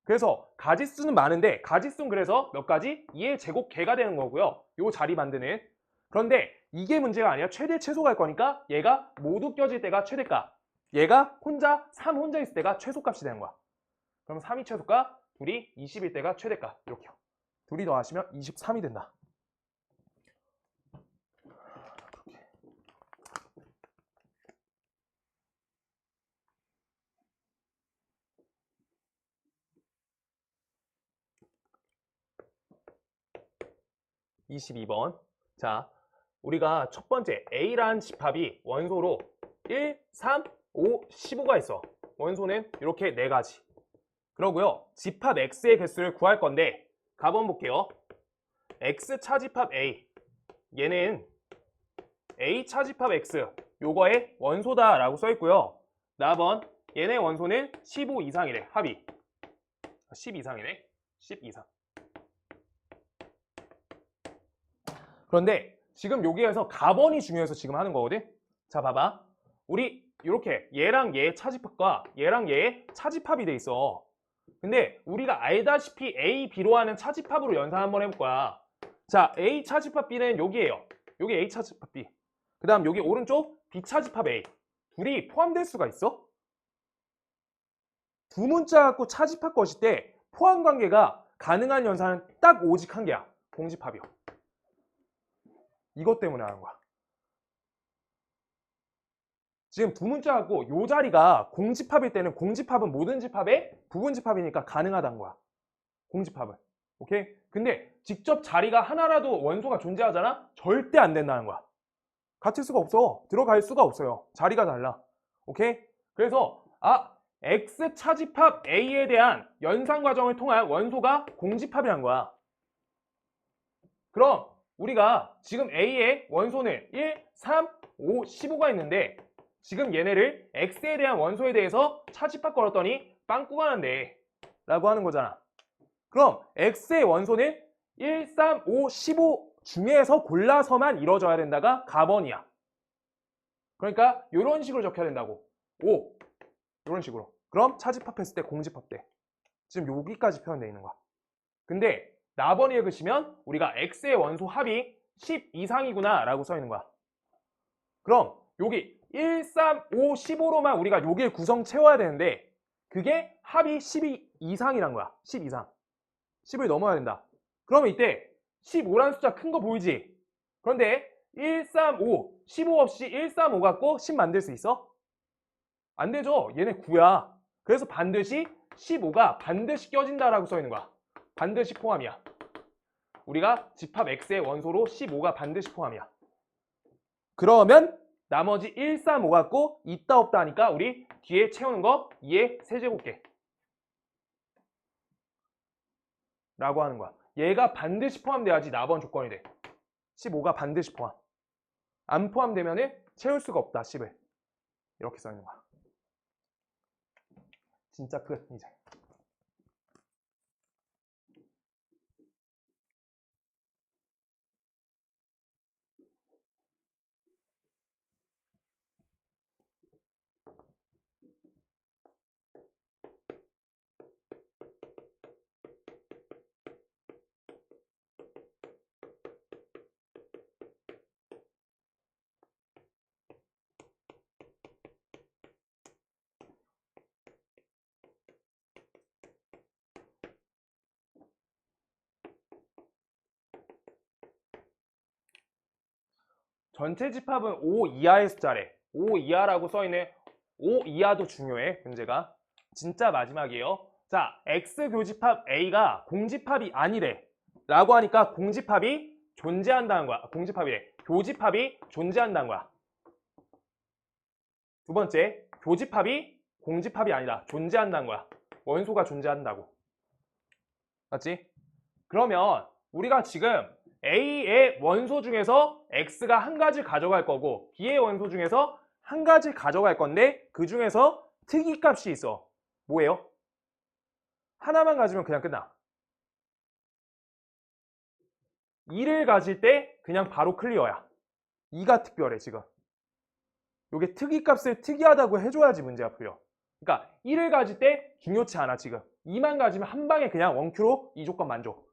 그래서 가지수는 많은데 가지수는 그래서 몇 가지? 2의 제곱 개가 되는 거고요. 요 자리 만드는. 그런데 이게 문제가 아니라 최대 최소가 할 거니까 얘가 모두 껴질 때가 최대값. 얘가 혼자 3 혼자 있을 때가 최소값이 되는 거야. 그럼 3이 최소값, 둘이 20일 때가 최대값. 이렇게요. 둘이 더하시면 23이 된다. 22번. 자, 우리가 첫 번째 A라는 집합이 원소로 1, 3, 5, 15가 있어. 원소는 이렇게 4가지. 그러고요. 집합 X의 개수를 구할 건데 가번 볼게요. X 차집합 A. 얘는 A 차집합 X. 요거의 원소다라고 써있고요. 나번 얘네 원소는 15 이상이래. 합이. 10 이상이네. 10 이상. 그런데 지금 여기에서 가번이 중요해서 지금 하는 거거든. 자, 봐봐. 우리 이렇게 얘랑 얘의 차집합과 얘랑 얘의 차집합이 돼 있어. 근데 우리가 알다시피 A, B로 하는 차집합으로 연산 한번 해볼 거야. 자, A 차집합 B는 여기에요. 여기 A 차집합 B. 그 다음 여기 오른쪽 B 차집합 A. 둘이 포함될 수가 있어? 두 문자 갖고 차집합 것일 때 포함 관계가 가능한 연산은 딱 오직 한 개야. 공집합이요. 이것 때문에 하는 거야. 지금 두 문자 갖고 요 자리가 공집합일 때는 공집합은 모든 집합의 부분집합이니까 가능하다는 거야. 공집합은. 오케이? 근데 직접 자리가 하나라도 원소가 존재하잖아? 절대 안 된다는 거야. 같을 수가 없어. 들어갈 수가 없어요. 자리가 달라. 오케이? 그래서 X 차집합 A에 대한 연산 과정을 통한 원소가 공집합이라는 거야. 그럼 우리가 지금 A의 원소는 1, 3, 5, 15가 있는데 지금 얘네를 X에 대한 원소에 대해서 차집합 걸었더니 빵꾸가 난대 라고 하는 거잖아. 그럼 X의 원소는 1, 3, 5, 15 중에서 골라서만 이루어져야 된다가 가번이야. 그러니까 이런 식으로 적혀야 된다고. 5 이런 식으로. 그럼 차집합했을 때 공집합 돼. 지금 여기까지 표현되어 있는 거야. 근데 나번이 읽으시면 우리가 X의 원소 합이 10 이상이구나 라고 써 있는 거야. 그럼 여기 1, 3, 5, 15로만 우리가 여기에 구성 채워야 되는데 그게 합이 12 이상이란 거야. 10 이상. 10을 넘어야 된다. 그러면 이때 15라는 숫자 큰 거 보이지? 그런데 1, 3, 5, 15 없이 1, 3, 5 갖고 10 만들 수 있어? 안 되죠. 얘네 9야. 그래서 반드시 15가 반드시 껴진다라고 써 있는 거야. 반드시 포함이야. 우리가 집합 X의 원소로 15가 반드시 포함이야. 그러면 나머지 1, 3, 5 갖고 있다 없다 하니까 우리 뒤에 채우는 거 2의 세제곱계 라고 하는 거야. 얘가 반드시 포함돼야지 나번 조건이 돼. 15가 반드시 포함. 안 포함되면 채울 수가 없다. 10을. 이렇게 써 있는 거야. 진짜 끝 이제. 전체 집합은 5 이하의 숫자래. 5 이하라고 써있는 5 이하도 중요해. 문제가. 진짜 마지막이에요. 자, X 교집합 A가 공집합이 아니래. 라고 하니까 공집합이 존재한다는 거야. 공집합이래. 교집합이 존재한다는 거야. 두 번째, 교집합이 공집합이 아니다. 존재한다는 거야. 원소가 존재한다고. 맞지? 그러면 우리가 지금 A의 원소 중에서 X가 한 가지 가져갈 거고 B의 원소 중에서 한 가지 가져갈 건데 그 중에서 특이값이 있어. 뭐예요? 하나만 가지면 그냥 끝나. 2를 가질 때 그냥 바로 클리어야. 2가 특별해 지금. 요게 특이값을 특이하다고 해줘야지 문제가 풀려. 그러니까 1을 가질 때 중요치 않아 지금. 2만 가지면 한 방에 그냥 원큐로 이 조건 만족.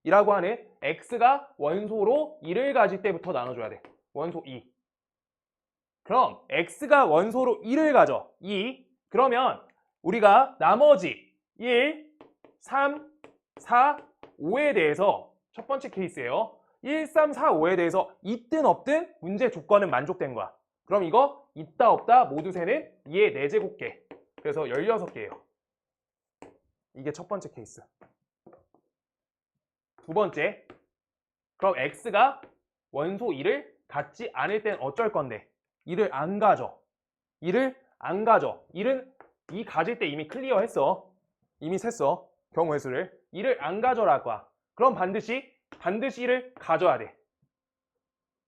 이라고 하는 x가 원소로 1을 가질 때부터 나눠줘야 돼. 원소 2. 그럼 x가 원소로 1을 가져. 2. 그러면 우리가 나머지 1, 3, 4, 5에 대해서 첫 번째 케이스예요. 1, 3, 4, 5에 대해서 있든 없든 문제 조건은 만족된 거야. 그럼 이거 있다 없다 모두 세는 2의 4제곱개. 그래서 16개예요. 이게 첫 번째 케이스. 두 번째, 그럼 x가 원소 2를 갖지 않을 땐 어쩔 건데 2를 안 가져. 2를 안 가져. 2는 2 가질 때 이미 클리어 했어. 이미 셌어. 경우의 수를. 2를 안 가져라 거야. 그럼 반드시 1을 가져야 돼.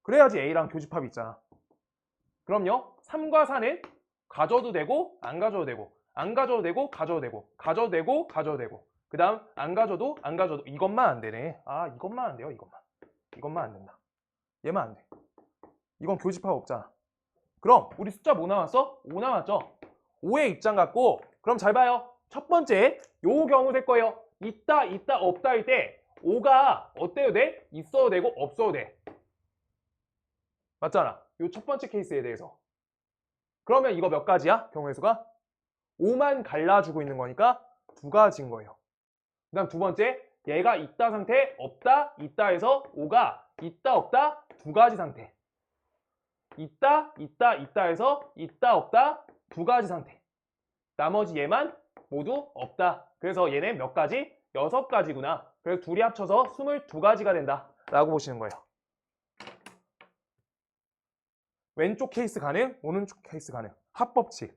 그래야지 A랑 교집합이 있잖아. 그럼요. 3과 4는 가져도 되고 안 가져도 되고 안 가져도 되고 가져도 되고 가져도 되고 가져도 되고 그 다음 안 가져도 안 가져도 이것만 안 되네. 아 이것만 안 돼요. 이것만 안 된다. 얘만 안 돼. 이건 교집합 없잖아. 그럼 우리 숫자 뭐 나왔어? 5 나왔죠? 5의 입장 갖고 그럼 잘 봐요. 첫 번째 요 경우 될 거예요. 있다 있다 없다일 때 5가 어때도 돼? 있어도 되고 없어도 돼. 맞잖아. 요 첫 번째 케이스에 대해서. 그러면 이거 몇 가지야? 경우의 수가? 5만 갈라주고 있는 거니까 2가지인 거예요. 그 다음 두 번째 얘가 있다 상태 없다 있다 해서 5가 있다 없다 2가지 상태. 있다 있다 있다 해서 있다 없다 2가지 상태. 나머지 얘만 모두 없다. 그래서 얘는 몇 가지? 6가지구나. 그래서 둘이 합쳐서 22가지가 된다 라고 보시는 거예요. 왼쪽 케이스 가능, 오른쪽 케이스 가능. 합법칙.